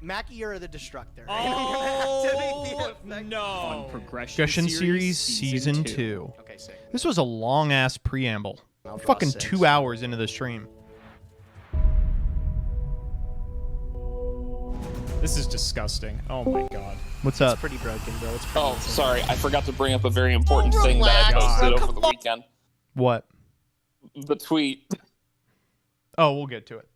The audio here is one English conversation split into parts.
Machiura the Destructor. Oh, no. Progression Series Season 2. Okay, sick. This was a long-ass preamble. I'll draw Fucking 6. 2 hours into the stream. This is disgusting. Oh my god. What's It's up? pretty broken, bro. It's pretty Oh, insane. sorry. I forgot to bring up a very important thing that I relax, posted bro. over the weekend. What? The tweet. Oh, we'll get to it.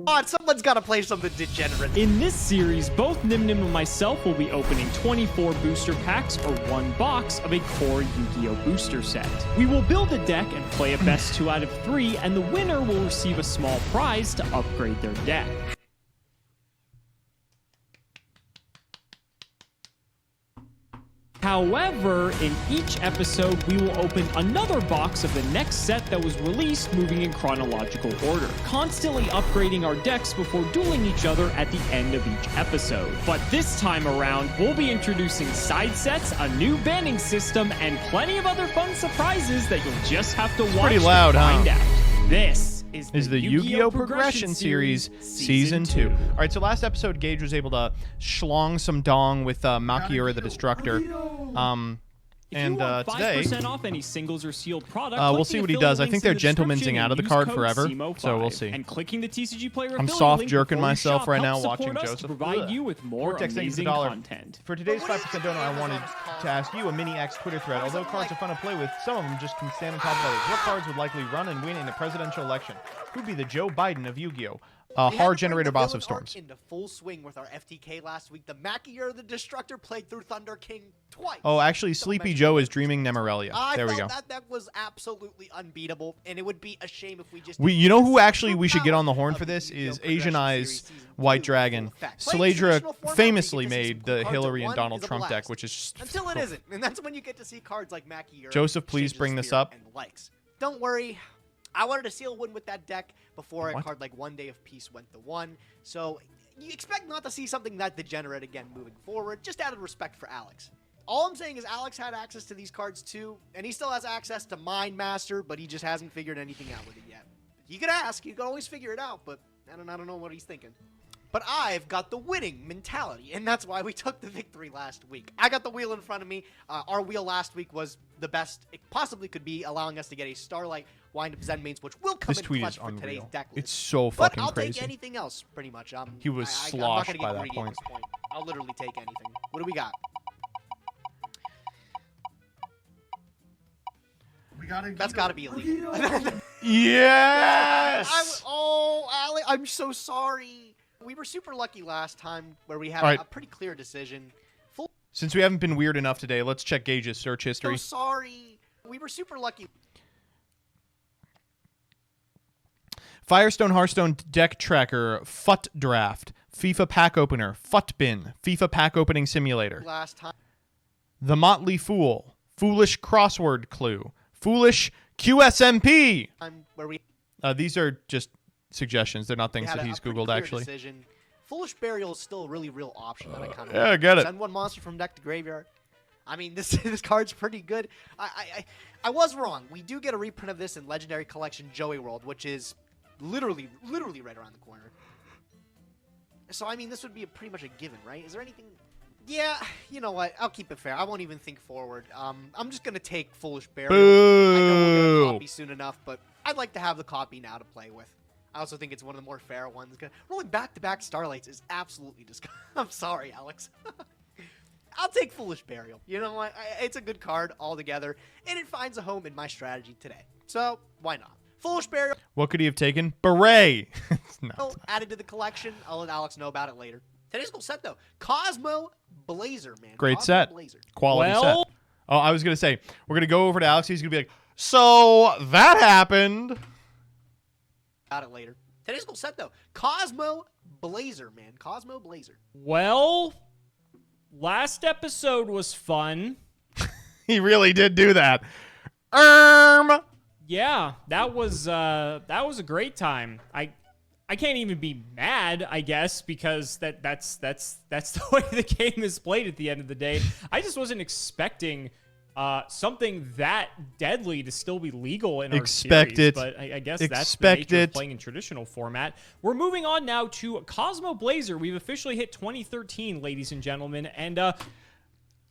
God, someone's got to play something degenerate. In this series, both Nim Nim and myself will be opening 24 booster packs or 1 box of a core Yu-Gi-Oh! Booster set. We will build a deck and play a best 2 out of 3, and the winner will receive a small prize to upgrade their deck. However, in each episode, we will open another box of the next set that was released, moving in chronological order, constantly upgrading our decks before dueling each other at the end of each episode. But this time around, we'll be introducing side sets, a new banning system, and plenty of other fun surprises that you'll just have to watch pretty loud, to find huh? out. This is the Yu-Gi-Oh! Progression Series Season 2. All right, so last episode, Gage was able to schlong some dong with Machiura the Destructor. And today, 5% off any singles or sealed product, we'll see what he does. I think they're gentleman'sing out of the card forever, so we'll see. And clicking the TCG player I'm affiliate soft link jerking before you myself shop right now helps watching support us Joseph. to provide Ugh. you with more Vortex, thank you for amazing the $1. content. For today's 5% donor, I wanted to ask you a mini X Twitter thread. Although cards are fun to play with, some of them just can stand on top of others. What cards would likely run and win in a presidential election? Who'd be the Joe Biden of Yu-Gi-Oh? Hard Generator Boss of Storms. Into full swing with our FTK last week. The Machiura the Destructor played through Thunder King twice. Oh, actually, Sleepy Joe is dreaming Nemorelia. There we go. That was absolutely unbeatable, and it would be a shame if we just. You know who actually we should get on the horn for this is Asian Eyes White Dragon. Saladra famously made the Hillary and Donald Trump deck, which is just until it isn't, and that's when you get to see cards like Machiura. Joseph, please bring this up. And the likes. Don't worry. I wanted to seal win with that deck before a card like One Day of Peace went to 1. So you expect not to see something that degenerate again moving forward, just out of respect for Alex. All I'm saying is Alex had access to these cards too, and he still has access to Mind Master, but he just hasn't figured anything out with it yet. You could ask, you could always figure it out, but I don't know what he's thinking. But I've got the winning mentality, and that's why we took the victory last week. I got the wheel in front of me. Our wheel last week was the best it possibly could be, allowing us to get a Starlight Wind-Up Zen Mains, which will come in clutch for today's deck list. It's so fucking but I'll crazy. take anything else, pretty much. He was I'm not sloshed gonna by get that greedy at point. this point. I'll literally take anything. What do we got? That's got to be illegal. Yes! Ali, I'm so sorry. We were super lucky last time where we had a pretty clear decision. Since we haven't been weird enough today, let's check Gage's search history. So sorry. We were super lucky. Firestone Hearthstone Deck Tracker, FUT Draft, FIFA Pack Opener, FUT Bin, FIFA Pack Opening Simulator. Last time. The Motley Fool, Foolish Crossword Clue, Foolish QSMP. Where we These are just suggestions. They're not things that he's Googled, actually. Decision. Foolish Burial is still a really real option that I kind of I get it. Send one monster from deck to graveyard. I mean, this card's pretty good. I was wrong. We do get a reprint of this in Legendary Collection Joey World, which is literally right around the corner. So, I mean, this would be pretty much a given, right? Is there anything... Yeah, you know what? I'll keep it fair. I won't even think forward. I'm just going to take Foolish Burial. Boo! I know we'll get a copy soon enough, but I'd like to have the copy now to play with. I also think it's one of the more fair ones. Rolling back-to-back Starlights is absolutely disgusting. I'm sorry, Alex. I'll take Foolish Burial. You know what? It's a good card altogether, and it finds a home in my strategy today. So, why not? Foolish Burial. What could he have taken? Beret! No. Added to the collection. I'll let Alex know about it later. Today's cool set, though. Cosmo Blazer, man. Great Cosmo set. Blazer. Quality set. Oh, I was going to say, we're going to go over to Alex. He's going to be like, so that happened. About it later. Today's cool set, though. Cosmo Blazer, man. Cosmo Blazer. Well, last episode was fun. He really did do that. Yeah, that was a great time. I can't even be mad, I guess, because that's the way the game is played at the end of the day. I just wasn't expecting something that deadly to still be legal in our Expect series. it. But I guess that's the Expect nature of it. playing in traditional format. We're moving on now to Cosmo Blazer. We've officially hit 2013, ladies and gentlemen, and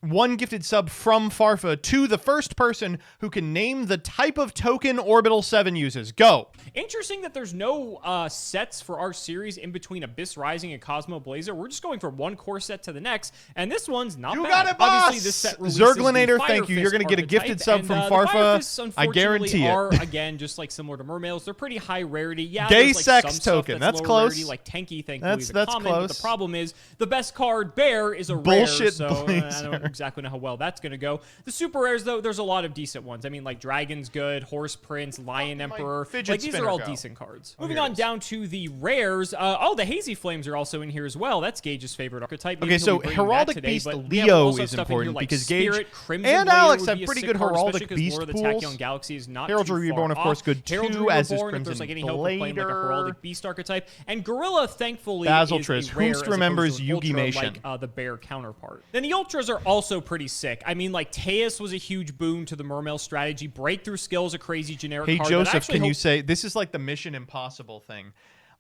one gifted sub from Farfa to the first person who can name the type of token Orbital 7 uses. Go. interesting that there's no sets for our series in between Abyss Rising and Cosmo Blazer. We're just going from one core set to the next, and this one's not You bad. got it, boss! Obviously, this set releases Zerglinator, the thank you. Fire You're going to Fist get a gifted archetype, sub and, from the Fire Farfa. Fists, I guarantee it. are, again, just like similar to Mermails. They're pretty high rarity. Yeah, Gay there's, like, sex some stuff token. That's That's lower close. rarity, like Tenki, thankfully, is a That's common. close. But the problem is the best card, Bear, is a Bullshit rare, so I don't Blazer. exactly know how well that's going to go. The super rares, though, there's a lot of decent ones. I mean, like Dragon's good, Horse Prince, Lion Emperor. fidget Like, these are spinner all go. decent cards. Oh, Moving here it on is. down to the rares. Oh, the Hazy Flames are also in here as well. That's Gage's favorite archetype. Maybe Okay, he'll so be bringing that Heraldic today, Beast but we have Leo also is stuff in here important like because Gage Spirit, Crimson and Blader Alex would have be a pretty sick good card, Heraldic especially 'cause Beast Lure of the pools. Tachyon Galaxy is not Heraldry too Reborn, far of course, off. good Heraldry too, as is Reborn, if Crimson there's like any hope of playing like a Blader. Heraldic Beast archetype. And Gorilla, thankfully, Basiltris. is a rare Who's as opposed remembers to an ultra Yugi-mation? like the Bear counterpart. Then the Ultras are also pretty sick. I mean, like Teus was a huge boon to the Mermail strategy. Breakthrough Skill is a crazy generic Hey, card. that I Joseph, actually can you hope say this is like the Mission Impossible thing?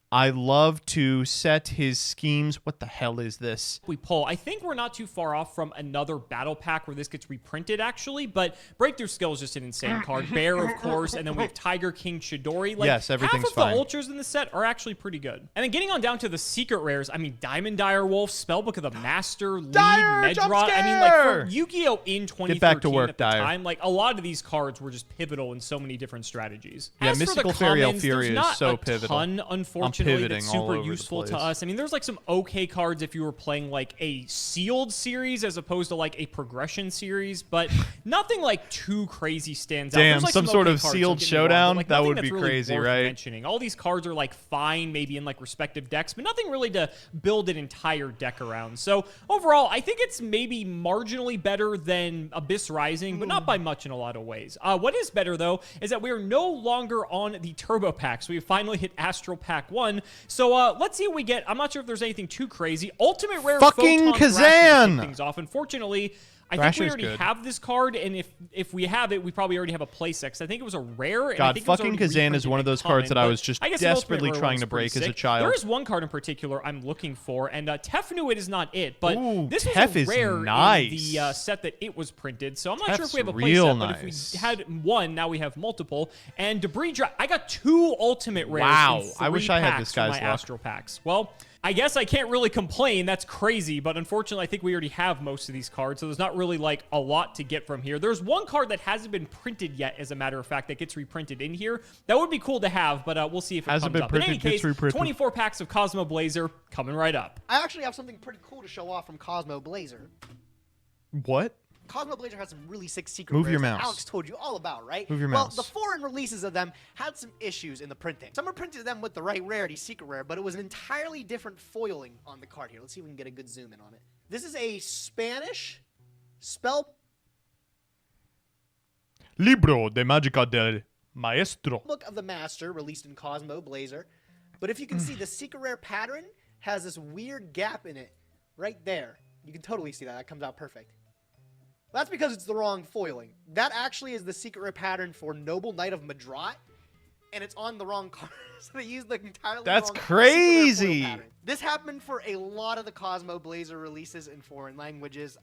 I love to set his schemes. What the hell is this? we pull. I think we're not too far off from another battle pack where this gets reprinted, actually, but Breakthrough Skill is just an insane card. Bear, of course, and then we have Tiger King Chidori. Like, Yes, everything's half of fine. the Ultras in the set are actually pretty good. And then getting on down to the secret rares, I mean, Diamond Direwolf, Spellbook of the Master, Lead, Dire, jump Medra. I mean, like, scare! for Yu-Gi-Oh! In 2013 back to work, at the Dire. time, like, a lot of these cards were just pivotal in so many different strategies. Yeah, As for Mystical the Fairy commons, Elfuria there's is not so a pivotal. ton, unfortunately, pivoting that's all super over the useful to place. us. I mean, there's like some okay cards if you were playing like a sealed series as opposed to like a progression series, but nothing like too crazy stands out. Damn, There's, like, some sort okay of cards, sealed don't get me wrong, showdown? but, like, That nothing would that's be really crazy, worth right? mentioning. All these cards are like fine, maybe in like respective decks, but nothing really to build an entire deck around. So overall, I think it's maybe marginally better than Abyss Rising, but not by much in a lot of ways. What is better though is that we are no longer on the Turbo Packs. We finally hit Astral Pack 1. So let's see what we get. I'm not sure if there's anything too crazy. Ultimate Rare Fucking Photon Thrasher to Kazan! kick things off. Unfortunately, I think Thrasher's we already good. have this card, and if we have it, we probably already have a play set. 'Cause I think it was a rare. And I God, think it was fucking already Kazan is reprinted one of in those cards common, that I but was just I guess the Ultimate desperately Rare trying one's to break pretty as a sick. child. There is one card in particular I'm looking for, and Tefnuit is not it, but Ooh, this was Tef a is rare nice. in the set that it was printed. So I'm not sure Tef's if we have a play real set, but nice. if we had one, now we have multiple. And Debris Drop, I got 2 Ultimate Rares. Wow, in I wish 3 I had packs this for guy's my luck. Astral Packs. Well, I guess I can't really complain. That's crazy, but unfortunately, I think we already have most of these cards, so there's not really like a lot to get from here. There's one card that hasn't been printed yet, as a matter of fact, that gets reprinted in here. That would be cool to have, but we'll see if it Hasn't comes been up. In any printed, gets case, reprinted. 24 packs of Cosmo Blazer coming right up. I actually have something pretty cool to show off from Cosmo Blazer. What? Cosmo Blazer has some really sick secret Move your rares that mouse. Alex told you all about, right? Move your well, mouse. the foreign releases of them had some issues in the printing. Some printed them with the right rarity, secret rare, but it was an entirely different foiling on the card here. Let's see if we can get a good zoom in on it. This is a Spanish spell Libro de Magica del Maestro. book of the Master released in Cosmo Blazer. But if you can see, the secret rare pattern has this weird gap in it right there. You can totally see that. That comes out perfect. That's because it's the wrong foiling. That actually is the secret rare pattern for Noble Knight of Madrat, and it's on the wrong card. So they used the entirely That's wrong secret crazy. rare foil pattern. This happened for a lot of the Cosmo Blazer releases in foreign languages.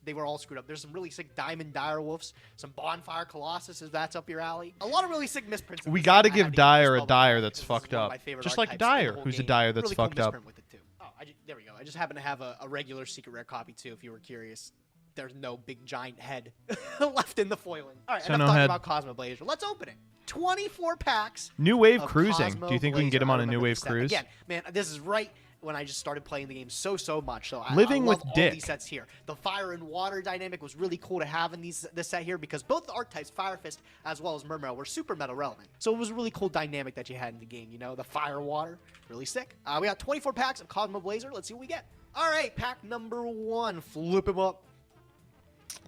They were all screwed up. There's some really sick Diamond Direwolves, some Bonfire Colossus, if that's up your alley. A lot of really sick misprints. in We this got to set. I give had to Dyer give a this Dyer one that's because this is fucked one of up. my favorite Just like archetypes in the Dyer, whole who's a game. Dyer that's Really cool fucked up. misprint with it, too. Oh, there we go. I just happen to have a regular secret rare copy, too, if you were curious. There's no big giant head left in the foiling. All right, So enough no talking head. about Cosmo Blazer. Let's open it. 24 packs. New Wave of Cruising. Cosmo Do you think we can get Blazer. him on I a New remember Wave this set. Cruise? Again, man, this is right when I just started playing the game so much. So Living I with love all Dick. these sets here. The fire and water dynamic was really cool to have in this set here because both the archetypes, Fire Fist as well as Mermail, were super meta relevant. So it was a really cool dynamic that you had in the game. You know, the fire water, really sick. We got 24 packs of Cosmo Blazer. Let's see what we get. All right, pack number 1. Flip him up.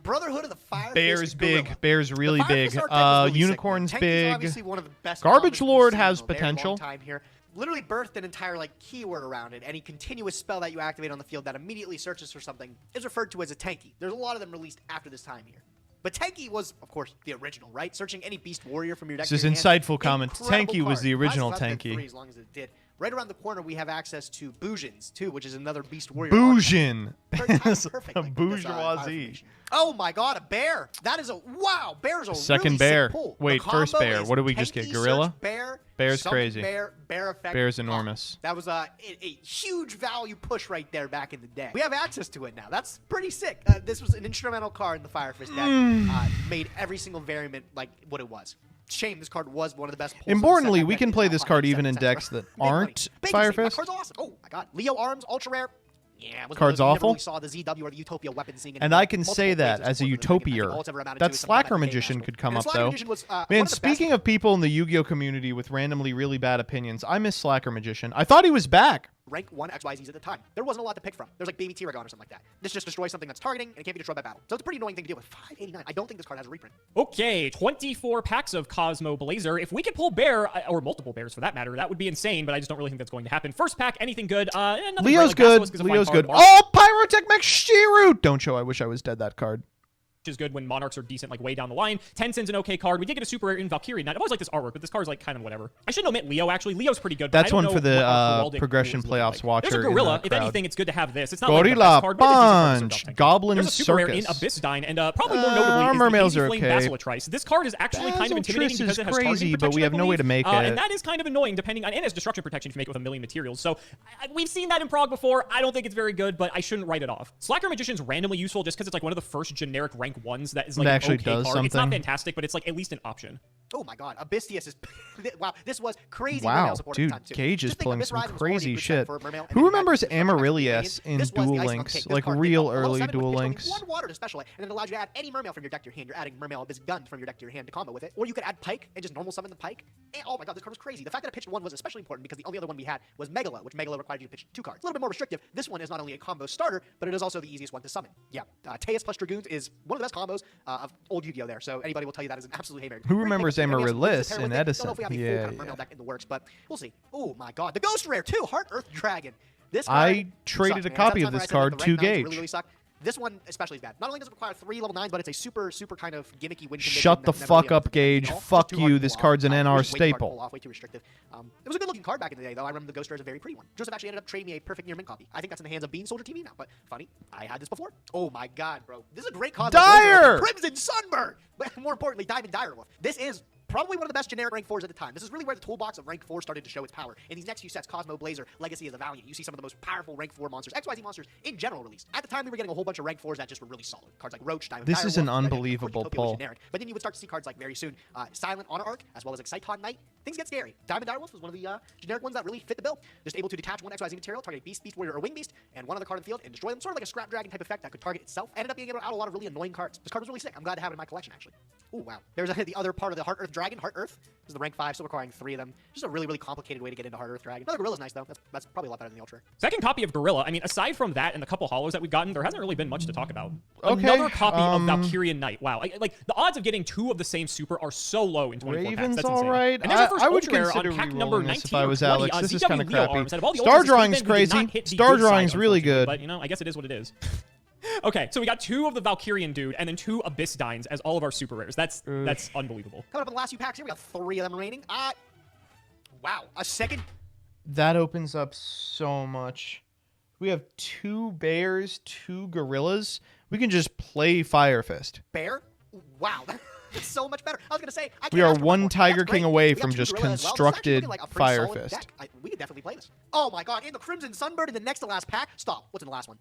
Brotherhood of the Fire Bear's Fist big. Gorilla. Bear's really The Fire big. Fist archetype was really sick, man. Unicorn's Tenki's big. obviously one of the best Garbage commons we've Lord seen has in a very potential. long time here. Literally birthed an entire keyword around it. Any continuous spell that you activate on the field that immediately searches for something is referred to as a Tenki. There's a lot of them released after this time here. But Tanky was, of course, the original, right? Searching any Beast Warrior from your deck. This is insightful comment. Tanky was the original Tanky. As long as it did. Right around the corner, we have access to Boujins, too, which is another Beast Warrior. Boujin. Perfect. A bourgeoisie. Oh my God, a bear! That is a wow. Bear's a second really bear. Sick pull. Wait, first bear. What did we just get? Gorilla. Bear's crazy. Bear effect. Bear's enormous. That was a huge value push right there back in the day. We have access to it now. That's pretty sick. This was an instrumental card in the Fire Fist deck. Made every single variant like what it was. Shame this card was one of the best pulls. Importantly, we can play this card even in decks that aren't Fire Fist. Card's awesome. Oh my God, Leo Arms, ultra rare. Yeah, card's awful. Really saw the ZW or the Utopia weapon seeing and I can say that as a Utopier. That Slacker Magician could come up, though. Man, speaking of people in the Yu-Gi-Oh community with randomly really bad opinions, I miss Slacker Magician. I thought he was back. Rank 1 XYZs at the time. There wasn't a lot to pick from. There's like Baby T-Ragon or something like that. This just destroys something that's targeting, and it can't be destroyed by battle. So it's a pretty annoying thing to deal with. 589. I don't think this card has a reprint. Okay, 24 packs of Cosmo Blazer. If we could pull Bear, or multiple Bears for that matter, that would be insane, but I just don't really think that's going to happen. First pack, anything good? Leo's good. Leo's good. Oh, Pyrotech Mech Shiru! Don't show I wish I was dead that card. Which is good when Monarchs are decent, like way down the line. Tensen's an okay card. We did get a super rare in Valkyrie Knight. I've always liked this artwork, but this card's like kind of whatever. I should omit Leo, actually. Leo's pretty good. That's one for the Progression Playoffs watcher. There's a Gorilla. If anything, it's good to have this. It's not Gorilla like the best card, Punch! Goblin There's a super rare in Circus. Abyssdine, and probably more notably is the Flame Basilitrice. This card is actually kind of intimidating because it has crazy, targeting but we have no way to make it. And that is kind of annoying, depending on, and it has destruction protection if you make it with a million materials. So we've seen that in Prog before. I don't think it's very good, but I shouldn't write it off. Slacker Magician's randomly useful just because it's like one of the first generic rank 1s that is like actually okay does card. something. It's not fantastic, but it's like at least an option. Oh my God, Abysstius is wow. This was crazy. Wow, dude, Gage is pulling some crazy shit. Who remembers Amaryllis in Duel Links, like real early Duel Links? One water to special it, and it allows you to add any Mermail from your deck to your hand. You're adding Mermail Abyss Gun from your deck to your hand to combo with it, or you could add Pike and just normal summon the Pike. And, oh my God, this card was crazy. The fact that it pitched 1 was especially important because the only other one we had was Megala, which Megala required you to pitch 2 cards. A little bit more restrictive. This one is not only a combo starter, but it is also the easiest one to summon. Yeah, Teus plus Dragoons is one of the best combos of old Yu-Gi-Oh! There, so anybody will tell you that is an absolute haymaker. Who remembers Amaryllis in Edison? Don't know if we have a full Mermail deck in the works, but we'll see. Oh my God, the Ghost Rare too, Heart Earth Dragon. This card I traded a copy of this card to Gage. Really suck. This one especially is bad. Not only does it require 3 level 9s, but it's a super kind of gimmicky win condition. Shut the fuck up, Gage. Fuck you. This card's an NR staple. Way too restrictive. It was a good looking card back in the day, though. I remember the Ghost Rare is a very pretty one. Joseph actually ended up trading me a perfect near mint copy. I think that's in the hands of Bean Soldier TV now, but funny, I had this before. Oh my God, bro. This is a great Cosmo Dire! Crimson Sunbird! But more importantly, Diamond Direwolf. This is probably one of the best generic rank 4s at the time. This is really where the toolbox of rank 4 started to show its power. In these next few sets, Cosmo, Blazer, Legacy of the Valiant, you see some of the most powerful rank 4 monsters, XYZ monsters in general released. At the time, we were getting a whole bunch of rank 4s that just were really solid. Cards like Roach, Diamond This is an Direwolf, unbelievable pull. generic. But then you would start to see cards like very soon Silent Honor Arc, as well as Exciton Knight. Things get scary. Diamond Direwolf was one of the generic ones that really fit the bill. Just able to detach 1 XYZ material, target a Beast, Beast Warrior, or Wing Beast, and one other card in the field and destroy them. Sort of like a Scrap Dragon type effect that could target itself. Ended up being able to out a lot of really annoying cards. This card was really sick. I'm glad to have it in my collection, actually. Oh, wow. There's the other part of the Heart Earth Dragon, Heart Earth. This is the rank 5, still requiring 3 of them. Just a really complicated way to get into Heart Earth Dragon. Another Gorilla's nice, though. That's probably a lot better than the Ultra. Second copy of Gorilla. I mean, aside from that and the couple holos that we've gotten, there hasn't really been much to talk about. Okay, Another copy of Valkyrian Knight. Wow. Like, the odds of getting 2 of the same super are so low in 24 packs. Raven's That's insane. alright. And there's your first I would Ultra Rare consider on pack number re-rolling 19 this if I was or 20, Alex. This is ZW kind of Leo crappy. Arms. Out of all the Star Ultras, drawing's we did not crazy. hit the Star good side, drawing's really unfortunately, good. But, you know, I guess it is what it is. Okay, so we got 2 of the Valkyrian dude and then 2 Abyss Dines as all of our super rares. That's unbelievable. Coming up in the last few packs here, we got 3 of them remaining. Wow, a second. That opens up so much. We have 2 bears, 2 gorillas. We can just play Fire Fist. Bear? Wow, that's so much better. I was gonna say we are 1 Tiger King away from just constructed Fire Fist. We could definitely play this. Oh my God, in the Crimson Sunbird in the next to last pack. Stop. What's in the last one?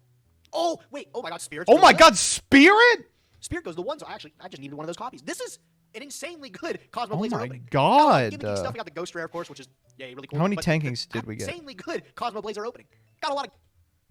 Oh wait. Oh my God, Spirit. Oh my God, Spirit! Spirit goes to 1. So actually, I just needed one of those copies. This is an insanely good Cosmo Oh Blazer my opening. God. Gimmicky stuff. We got the Ghost Rare, of course, which is really cool. How many but tankings did we get? Insanely good Cosmo Blazer opening. Got a lot of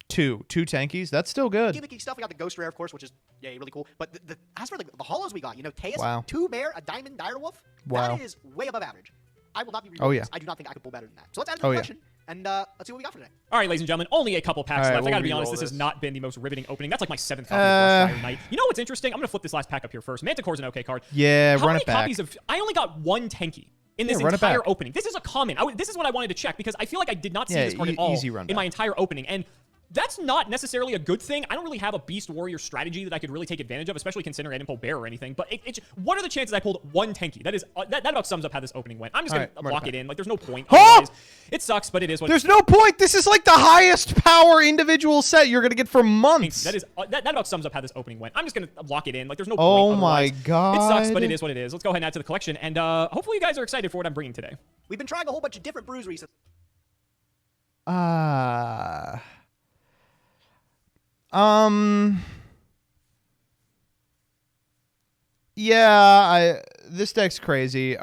2 tankies. That's still good. gimmicky stuff. We got the Ghost Rare, of course, which is really cool. But as for the holos we got, you know, Teus, Wow. 2 Bear, a Diamond Direwolf. Wow. That is way above average. I will not be Oh, yeah. this. I do not think I could pull better than that. So let's add to the collection, and let's see what we got for today. All right, ladies and gentlemen, only a couple packs All right, left. I gotta be we'll honest, this re-roll has not been the most riveting opening. That's like my 7th copy of Fire Knight. You know what's interesting? I'm gonna flip this last pack up here first. Manticore's an okay card. Yeah, How run many it back. copies of? I only got 1 Tenki in this run it entire back. opening. This is a common. This is what I wanted to check because I feel like I did not see Yeah, this card at all easy run in my back. entire opening. And that's not necessarily a good thing. I don't really have a Beast Warrior strategy that I could really take advantage of, especially considering I didn't pull Bear or anything. But what are the chances I pulled one tanky? That is that about sums up how this opening went. I'm just going to lock it in. Like, there's no point. It sucks, but it is what There's no point. This is like the highest power individual set you're going to get for months. That about sums up how this opening went. I'm just going to lock it in. Like, there's no point. Oh my God. It sucks, but it is what it is. Let's go ahead and add to the collection. And hopefully you guys are excited for what I'm bringing today. We've been trying a whole bunch of different brews recently. Yeah, this deck's crazy.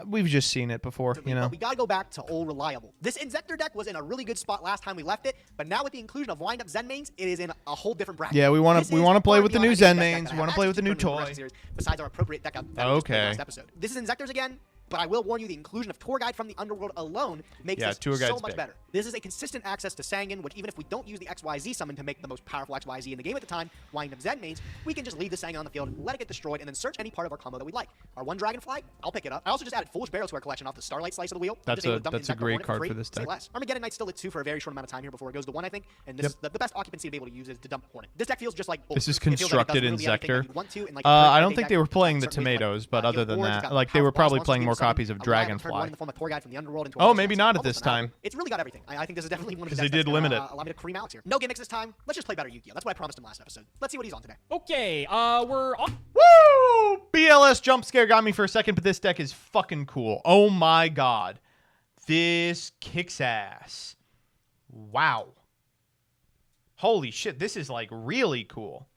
We've just seen it before, you know. But we gotta go back to old reliable. This Inzector deck was in a really good spot last time we left it, but now with the inclusion of wind-up Zen mains, it is in a whole different bracket. Yeah, we want to play with the new Zen mains. We want to play with the new toy. Besides our appropriate deck out last episode. This is Inzectors again. But I will warn you, the inclusion of Tour Guide from the Underworld alone makes this so much better. This is a consistent access to Sangan, which even if we don't use the XYZ summon to make the most powerful XYZ in the game at the time, Wind Up Zen mains, we can just leave the Sangan on the field, let it get destroyed, and then search any part of our combo that we'd like. Our one Dragonfly, I'll pick it up. I also just added Foolish Barrow to our collection off the Starlight Slice of the Wheel. That's a great card for this deck. Armageddon Knight's still at 2 for a very short amount of time here before it goes to 1, I think. And this is the best occupancy to be able to use is to dump Hornet. This deck feels just like this is constructed in Zector. I don't think they were playing the Tomatoes, but other than that, like they were probably playing more copies of Dragonfly. Oh, maybe not at this time. It's really got everything. I think this is definitely one of the because they did limit it. Allow me to cream Alex here. No gimmicks this time. Let's just play better Yu-Gi-Oh. That's what I promised him last episode. Let's see what he's on today. Okay, we're on. Woo! BLS jump scare got me for a second, but this deck is fucking cool. Oh my God, this kicks ass. Wow. Holy shit, this is like really cool.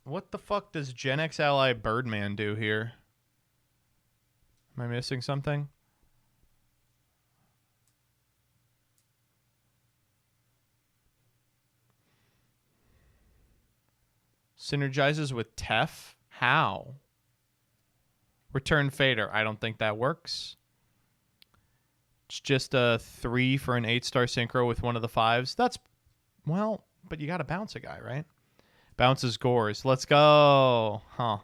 What the fuck does Gen X Ally Birdman do here? Am I missing something? Synergizes with Tef? How? Return Fader. I don't think that works. It's just a 3 for an 8-star synchro with one of the 5s. That's, well, but you got to bounce a guy, right? Bounces Gores. Let's go. Huh.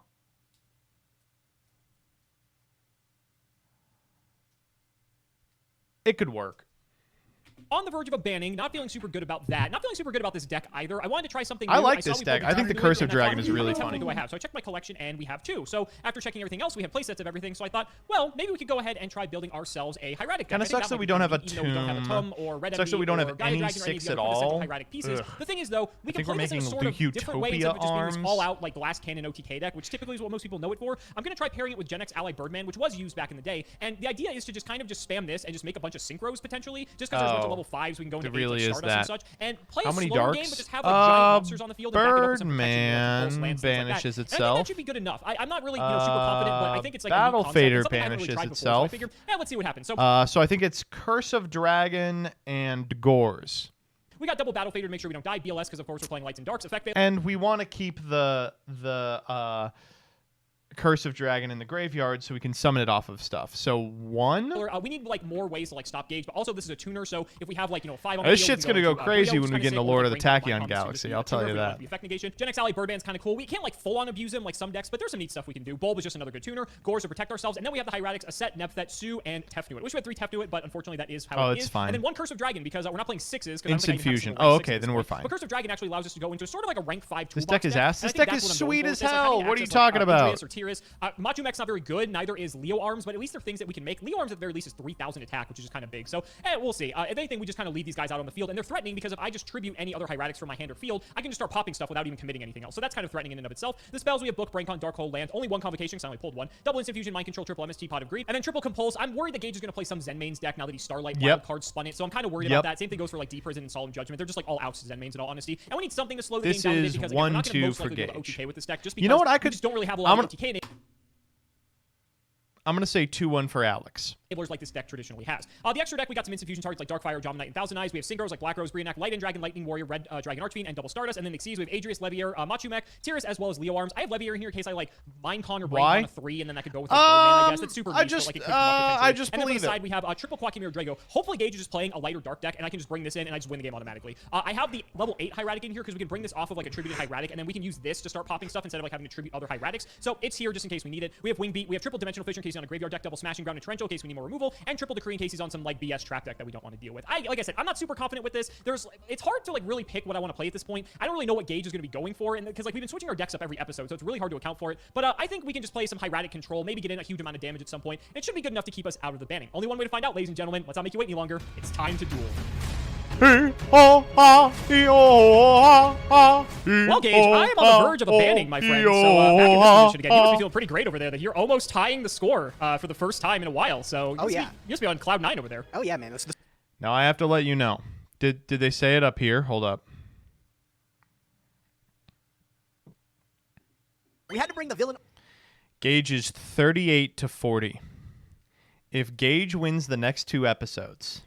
It could work. On the verge of a banning, not feeling super good about that. Not feeling super good about this deck either. I wanted to try something new. I like this deck. I think the Curse of Dragon is really funny. Do I have? So I checked my collection, and we have 2. So after checking everything else, we have playsets of everything. So I thought, well, maybe we could go ahead and try building ourselves a Hieratic deck. Kind of sucks that we don't have a Tomb. Sucks that we don't have any 6 at all. The thing is, though, we can play this in a sort of different way instead of just being this all-out like Glass Cannon OTK deck, which typically is what most people know it for. I'm going to try pairing it with Gen X Ally Birdman, which was used back in the day. And the idea is to just kind of spam this and just make a bunch of synchros potentially, just because there's a bunch of level 5s we can go into. Really is that. And such, and play how a many slower darks? Game, but just have like giant monsters on the field. Birdman banishes itself. itself. And I think that should be good enough. I'm not really super confident, but I think it's like Battle a Fader banishes itself. So I figured, let's see what happens. So I think it's Curse of Dragon and Gores. We got double Battle Fader to make sure we don't die. BLS because of course we're playing Lights and Darks effect. And we want to keep the Curse of Dragon in the graveyard so we can summon it off of stuff. So 1. We need like more ways to like stop Gage, but also this is a tuner, so if we have like 5 on this the shit's field, gonna go crazy when we get into Lord of the Tachyon Galaxy. I'll tell you that. Effect negation. Gen X Ally Birdman's kind of cool. We can't like full on abuse him like some decks, but there's some neat stuff we can do. Bulb is just another good tuner. Gores to protect ourselves, and then we have the Hieratics, a set, Nepthet, Sue, and Tefnuit. Wish we had 3 Tefnuit, but unfortunately that is how it is. Fine. And then 1 Curse of Dragon because we're not playing 6s. Instant Fusion. Oh, okay, then we're fine. But Curse of Dragon actually allows us to go into sort of like a rank 5 toolbox. This deck is ass. This deck is sweet as hell. What are you talking about? Machumek's not very good. Neither is Leo Arms, but at least they're things that we can make. Leo Arms at the very least is 3,000 attack, which is just kind of big. So we'll see. If anything, we just kind of leave these guys out on the field, and they're threatening because if I just tribute any other Hieratics from my hand or field, I can just start popping stuff without even committing anything else. So that's kind of threatening in and of itself. The spells we have Book, Braincon, Darkhold, Land. Only 1 convocation, because I only pulled 1. Double Instant Fusion, Mind Control, triple MST, Pot of Greed, and then triple Compulse. I'm worried that Gage is going to play some Zen mains deck now that he's Starlight wild card spun it. So I'm kind of worried about that. Same thing goes for like Deep Prison and Solemn Judgment. They're just like all outs Zen mains in all honesty. And we need something to slow the game down a bit because again, we're not going to most likely do OTK with this deck just because we just don't really have a lot of OTK. gonna say 2-1 for Alex. Enablers like this deck traditionally has. The extra deck, we got some instant fusion targets like Darkfire, Jom Knight, and Thousand Eyes. We have Synchros like Black Rose, Green Act, Light and Dragon, Lightning Warrior, Red Dragon Archfiend, and Double Stardust. And then Xyz, we have Adrius, Levier, Machumek, Tyrus, as well as Leo Arms. I have Levier in here in case I like Minecon or Brain on a 3, and then that could go with like Birdman, I guess. That's super niche, but like it could come up I just and then believe on the side, we have triple Quackimir Drago. Hopefully Gage is just playing a lighter dark deck, and I can just bring this in, and I just win the game automatically. I have the level 8 Hieratic in here because we can bring this off of like a tributed Hieratic, and then we can use this to start popping stuff instead of like having to tribute other Hieratics. So it's here just in case we need it. We have Wing Beat, we have triple Dimensional Fissure in case he's on a graveyard deck, double Smashing Ground and Torrential in case we need more removal, and triple Decree in case he's on some like BS trap deck that we don't want to deal with. Like I said, I'm not super confident with this. It's hard to like really pick what I want to play at this point. I don't really know what Gage is going to be going for, and because like we've been switching our decks up every episode, so it's really hard to account for it. But I think we can just play some Hieratic control, maybe get in a huge amount of damage at some point. It should be good enough to keep us out of the banning. Only one way to find out, ladies and gentlemen. Let's not make you wait any longer. It's time to duel. Well, Gage, I am on the verge of a banning, my friend. So back in this position again. You must be feeling pretty great over there that you're almost tying the score for the first time in a while. So you must be on cloud 9 over there. Oh yeah, man. Now I have to let you know. Did they say it up here? Hold up. We had to bring the villain. Gage is 38-40. If Gage wins the next 2 episodes,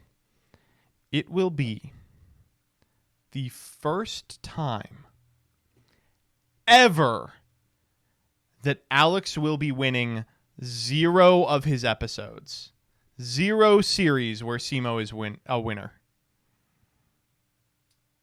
it will be the first time ever that Alex will be winning 0 of his episodes. 0 series where Simo is a winner.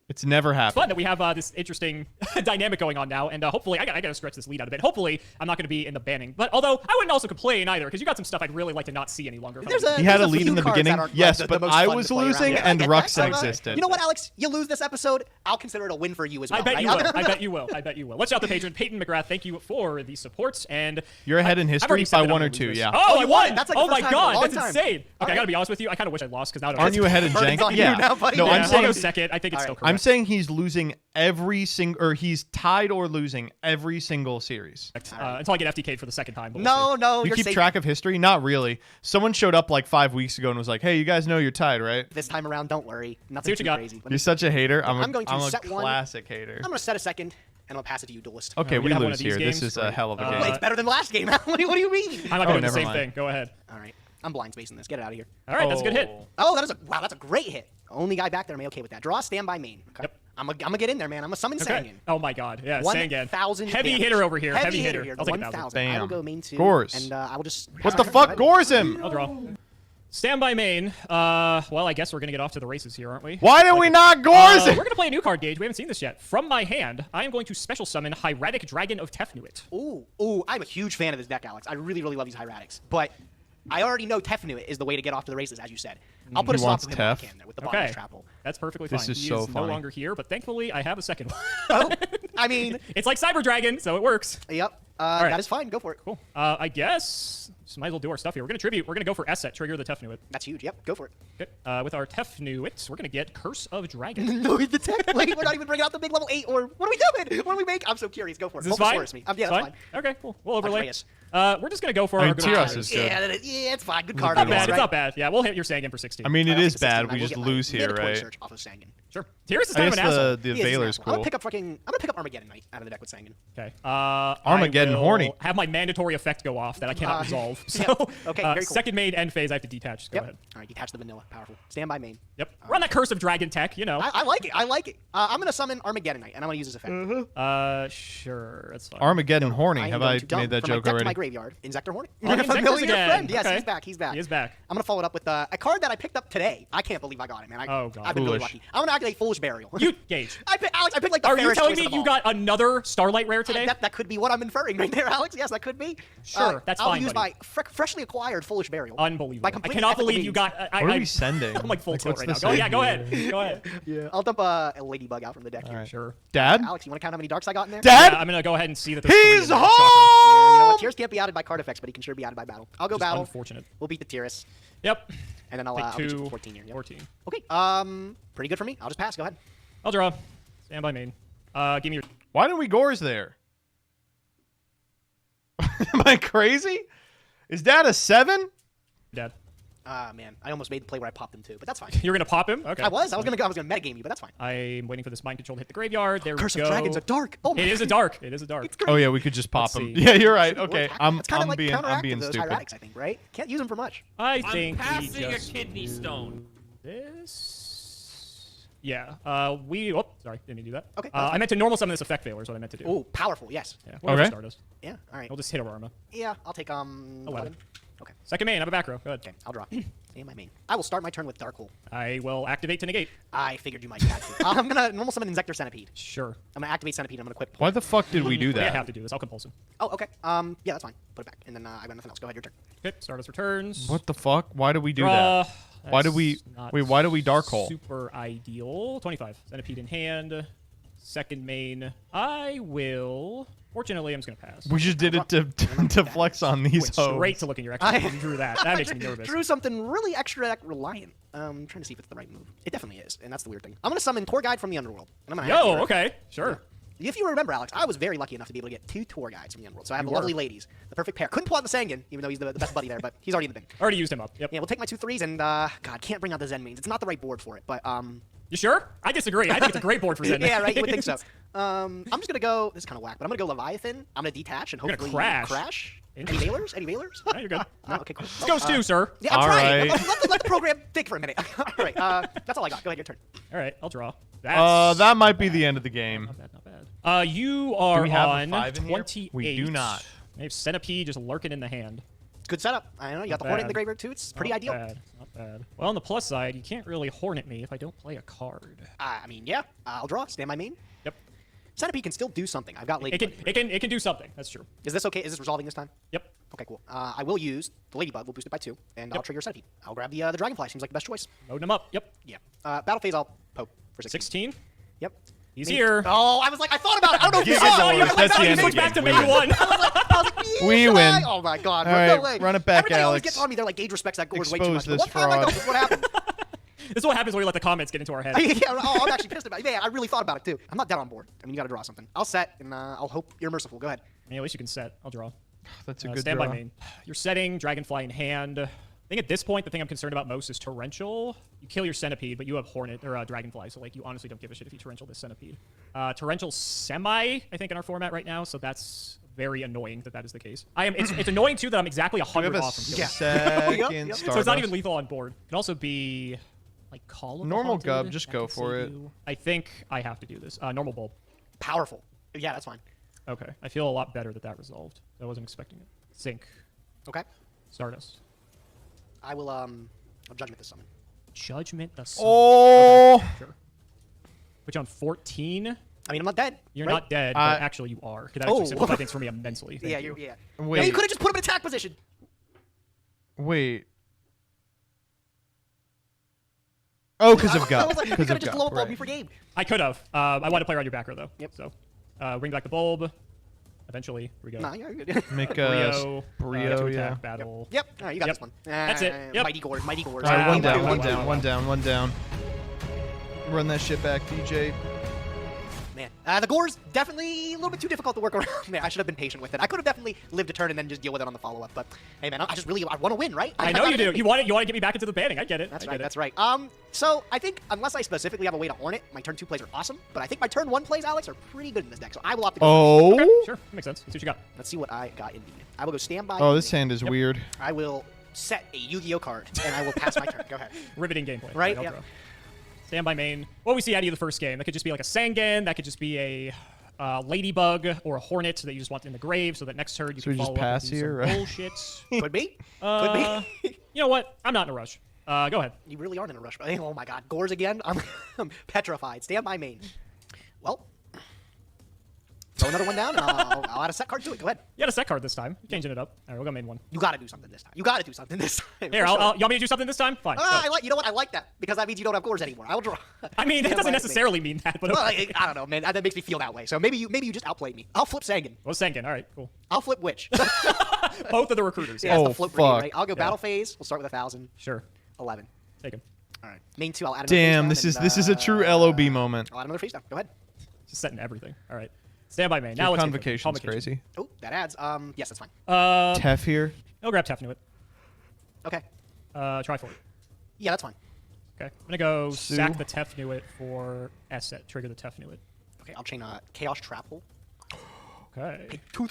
It's never happened. It's fun that we have this interesting dynamic going on now, and hopefully, I gotta stretch this lead out a bit. Hopefully, I'm not gonna be in the banning. But although I wouldn't also complain either, because you got some stuff I'd really like to not see any longer. He had a lead in the beginning, yes, but I was losing and Rux existed. You know what, Alex? You lose this episode, I'll consider it a win for you as well. I bet you will. I bet you will. I bet you will. Let's shout out the patron, Peyton McGrath. Thank you for the support. And you're ahead in history by 1 or 2, yeah. Oh, I won! That's like oh my god, that's time. insane. Okay, I gotta be honest with you. I kind of wish I lost because now aren't you ahead in Jank? Yeah. No, I'm saying I'll go second. I think it's still correct. I'm saying he's losing every single, or he's tied or losing every single series. Until I get FTK'd for the second time. No, you keep track of history? Not really. Someone showed up like 5 weeks ago and was like, "Hey, you guys know you're tied, right?" This time around, don't worry. Nothing too crazy. You're such a hater. I'm going to set a classic hater. I'm going to set a second, and I'll pass it to you, Duelist. Okay, we lose here. This is a hell of a game. It's better than last game. What do you mean? I'm not going to do the same thing. Go ahead. All right. I'm blind spacing this. Get it out of here. All right, that's a good hit. Oh, that's a great hit. Only guy back there may okay with that. Draw, stand by main. Okay. Yep. I'm gonna get in there, man. I'm gonna summon Sangan. Oh my god. Yeah, Sangan. 1,000 heavy damage. hitter over here. Heavy hitter. Here. I'll take 1,000. I will go main 2. Gores. And I will just. What the fuck? Gores him. I'll draw. Stand by main. Well, I guess we're gonna get off to the races here, aren't we? Why did we not Gores him? We're gonna play a new card, Gage. We haven't seen this yet. From my hand, I am going to special summon Hieratic Dragon of Tefnuit. Ooh, I'm a huge fan of this deck, Alex. I really, really love these Hieratics. But I already know Tefnuit is the way to get off to the races, as you said. I'll put a stop to him if I can there with the bottomless trapple. That's perfectly fine. This is he so is funny. no longer here, but thankfully I have a second one. Oh, I mean, it's like Cyber Dragon, so it works. Yep. right. That is fine. Go for it. Cool. I guess just might as well do our stuff here. We're gonna tribute. We're gonna go for Esset, trigger the Tefnuit. That's huge. Yep. Go for it. Okay. With our Tefnuit, we're gonna get Curse of Dragon. No, the tech. Wait, we're not even bringing out the big level 8. Or what are we doing? What do we make? I'm so curious. Go for it. Is this fine? Me. Yeah, that's fine. Okay, cool. We'll overlay. Atreus. We're just gonna go for our good Tyros card. is good. Yeah, it's fine. Good card. Not bad. It's not bad. Yeah, we'll hit your Sangan for 16. I mean, it is bad. I We will just get lose my here, mandatory right? Search off of Sangan. Sure. Tyrus is I kind of an asshole. guess the He is an Veiler's asshole. cool. I'm gonna pick up Armageddon Knight out of the deck with Sangan. Okay. Armageddon I will horny. Have my mandatory effect go off that I cannot resolve. So, Okay, very cool. Second main end phase, I have to detach. Go ahead. All right, detach the vanilla. Powerful. Stand by main. Yep. We're on that Curse of Dragon tech, you know. I like it. I like it. I'm gonna summon Armageddon Knight, and I'm gonna use his effect. Sure. That's fine. Armageddon horny. am Have going I to dump made that from my joke deck to already? my graveyard. Inzector Hornet. Inzector's Familiar again. friend. Yes, Okay. he's back. He's back. He is back. I'm gonna follow it up with a card that I picked up today. I can't believe I got it, man. Oh, God. I've been really Foolish. lucky. I'm gonna activate Foolish Burial. You, Gage. Alex, I picked like the Are you fairest telling choice me of you all. got another Starlight Rare today? That could be what I'm inferring right there, Alex. Yes, that could be. Sure, that's I'll fine, use buddy. my freshly acquired Foolish Burial. Unbelievable. By I completely cannot ethical believe you means. got. What are we sending? I'm like full tilt what's right the now. Yeah, go sending? ahead. Go ahead. Yeah. I'll dump a Ladybug out from the deck. All right. Sure. Dad? Alex, you want to count how many darks I got in there? Dad? Yeah, I'm gonna go ahead and see that there's He's 3 in there. home! Yeah, you know what? Tears can't be added by card effects, but he can sure be added by battle. I'll go Just battle. Unfortunate. We'll beat the Tyrus. Yep. And then I'll Take beat 2. you 14 here. Yep. 14. Okay. Pretty good for me. I'll just pass. Go ahead. I'll draw. Stand by main. Give me your. Why didn't we Gores there? Am I crazy? Is Dad a 7? Dad. Ah, man. I almost made the play where I popped him too, but that's fine. You're gonna pop him? Okay. I was gonna metagame you, but that's fine. I'm waiting for this mind control to hit the graveyard. There Curse we of go. Dragons are dark. Oh my It is a dark. It is a dark. It's great. Oh yeah, we could just pop Let's him. see. Yeah, you're right. Should've Okay, worked. I'm It's kind of like being counteractive stupid. those hieratics, I think, right? Can't use them for much. I think we passing a just kidney stone. this. Yeah. Oh, sorry, didn't mean to do that. Okay, I meant to normal summon this effect failure. Is what I meant to do. Oh, powerful. Yes. Yeah. Whatever Okay. Stardust. Yeah. All right. We'll just hit Aurora. Yeah. I'll take 11. Okay. Second main. I have a back row. Go ahead. Okay. I'll draw. And my main. I will start my turn with Dark Hole. I will activate to negate. I figured you might have to. I'm gonna normal summon Inzector Centipede. Sure. I'm gonna activate Centipede. I'm gonna equip. Why the fuck did we do I have that? to do this. I'll compulse him. Oh, okay. Yeah, that's fine. Put it back, and then I got nothing else. Go ahead, your turn. Okay. Stardust returns. What the fuck? Why do we do Draw. that? Why do we? That's not Wait, why do we Dark Hole? Super ideal. 25. Centipede in hand. Second main. I will. Fortunately, I'm just gonna pass. We just did it to flex on these Went hoes. straight to looking your extra. You drew that. That makes me nervous. Drew something really extra reliant. I'm trying to see if it's the right move. It definitely is, and that's the weird thing. I'm gonna summon Tour Guide from the Underworld. And I'm gonna Yo, okay, sure. If you remember, Alex, I was very lucky enough to be able to get 2 tour guides from the Underworld. So I have the lovely ladies, the perfect pair. Couldn't pull out the Sangan, even though he's the best buddy there, but he's already in the bin. Already used him up. Yep. Yeah, we'll take my 2 3s, and God, can't bring out the Zen mains. It's not the right board for it, but You sure? I disagree. I think it's a great board for Zen. yeah, right. You would think so. I'm just gonna go. This is kind of whack, but I'm gonna go Leviathan. I'm gonna detach and You're hopefully gonna crash. Any Veilers? Any Veilers? No, you're good. No, okay, cool. This goes too, sir. Yeah, I'm All trying. right. Let the program think for a minute. All right, that's all I got. Go ahead, your turn. All right, I'll draw. That's That might be the end of the game. not bad, not bad. You are we have a on 5 in here? 28. We do not. They have Centipede just lurking in the hand. Good setup. I know you got Not the Hornet in bad. the graveyard too. It's pretty Not ideal. Bad. Not bad. Well, on the plus side, you can't really Hornet me if I don't play a card. I mean, yeah. I'll draw. Stand my main. Yep. Centipede can still do something. I've got Ladybug. It can do something. That's true. Is this okay? Is this resolving this time? Yep. Okay, cool. I will use the Ladybug. We'll boost it by 2, and I'll Yep. trigger Centipede. I'll grab the Dragonfly. Seems like the best choice. Loading him up. Yep. Yeah. Battle phase. I'll poke for 16. 16. Yep. He's Main- here. Oh, I was like, I thought about it. I don't know if you Giga saw Lord. it. That's the end of Switch the back to game. main one. I was like, We should win. I? Oh my god. All no right, way. run it back, Everybody always Alex. gets on me. They're like, Gage respects that Gord way too Expose much. But this one time I fraud. don't. This is what happened. This is what happens when we let the comments get into our head. Yeah, oh, I'm actually pissed about it. Man, I really thought about it too. I'm not dead on board. I mean, you got to draw something. I'll set, and I'll hope you're merciful. Go ahead. I mean, at least you can set. I'll draw. That's a good Stand draw. by main. You're setting Dragonfly in hand. I think at this point, the thing I'm concerned about most is Torrential. You kill your Centipede, but you have Hornet or Dragonfly, so like you honestly don't give a shit if you Torrential this Centipede. Torrential semi, I think, in our format right now, so that's very annoying that is the case. It's annoying too that I'm exactly We 100 have a off from killing. second Yep. Stardust. So it's not even lethal on board. It can also be like Call of the Normal Haunted. Gub, just That go could for save it. you. I think I have to do this. Normal Bulb. Powerful. Yeah, that's fine. Okay. I feel a lot better that resolved. I wasn't expecting it. Sync. Okay. Stardust. I will I'll judgment this summon. Judgment the Sun. Oh, Okay, sure. Put you on 14. I mean, I'm not dead. You're right? not dead, but actually you are. 'Cause that actually Oh. simplifies things for me immensely. Thank Yeah, you. yeah. wait, Yeah, you could have just put him in attack position. wait. Oh, because of I Gup. was like, you could Because have of just Gup. blow up on me Right. for game. I could have. I wanted to play around your back row, though. Yep. So, bring back the bulb. Eventually. Here we go. Nah, you're good. Make Brio. Brio, to yeah. attack, battle. Yep. All right, you got Yep. this one. That's it. Yep. Mighty Gores. Mighty Gores. All right, one Wow, down, wow, one wow, down, wow. one down, one down. Run that shit back, DJ. Man, the Gore's definitely a little bit too difficult to work around. Man, I should have been patient with it. I could have definitely lived a turn and then just deal with it on the follow-up. But hey, man, I want to win, right? I know you do. You want to get me back into the banning. I get it. That's I right. get it. That's right. So I think unless I specifically have a way to horn it, my turn 2 plays are awesome. But I think my turn 1 plays, Alex, are pretty good in this deck. So I will opt to go. Oh. Okay, sure. That makes sense. Let's see what you got. Let's see what I got indeed. I will go standby. Oh, this hand is weird. I will set a Yu-Gi-Oh card and I will pass my turn. Go ahead. Riveting gameplay. Right, I'll yeah. draw. Stand by main. What we see out of you the first game. That could just be like a Sangan. That could just be a Ladybug or a Hornet that you just want in the grave so that next turn you So can we just follow up pass and do here, some right? bullshit. Could be. Could be. You know what? I'm not in a rush. Go ahead. You really aren't in a rush. Oh my god. Gores again? I'm petrified. Stand by main. Well, throw another one down and I'll add a set card to it. Go ahead. You had a set card this time. You're changing it up. All right, we'll go main one. You got to do something this time. You got to do something this time. Here, For sure. you want me to do something this time? Fine. go. You know what? I like that because that means you don't have Gores anymore. I will draw. I mean, that Stand doesn't by main. necessarily mean that, but Well, okay. I don't know, man. That makes me feel that way. So maybe you just outplayed me. I'll flip Sangan. Well, Sangan. All right, cool. I'll flip Witch. Both of the recruiters. Yeah, Yeah, it's Oh, the flip grenade, fuck. right? I'll go battle phase. We'll start with 1,000. sure. 11. Take him. All right. Main 2, I'll add another Damn, face this down is and, a true LOB moment. I'll add another face down. Go ahead. Just setting everything. All right. Stand by main. Now Your let's convocation's crazy. Oh, that adds. Yes, that's fine. Tef here. I'll grab Tefnuit. Okay. Try for it. Yeah, that's fine. Okay. I'm gonna go Sue. sack the Tefnuit for asset. Trigger the Tefnuit. Okay, I'll chain Chaos Trapple. Okay. 2,000.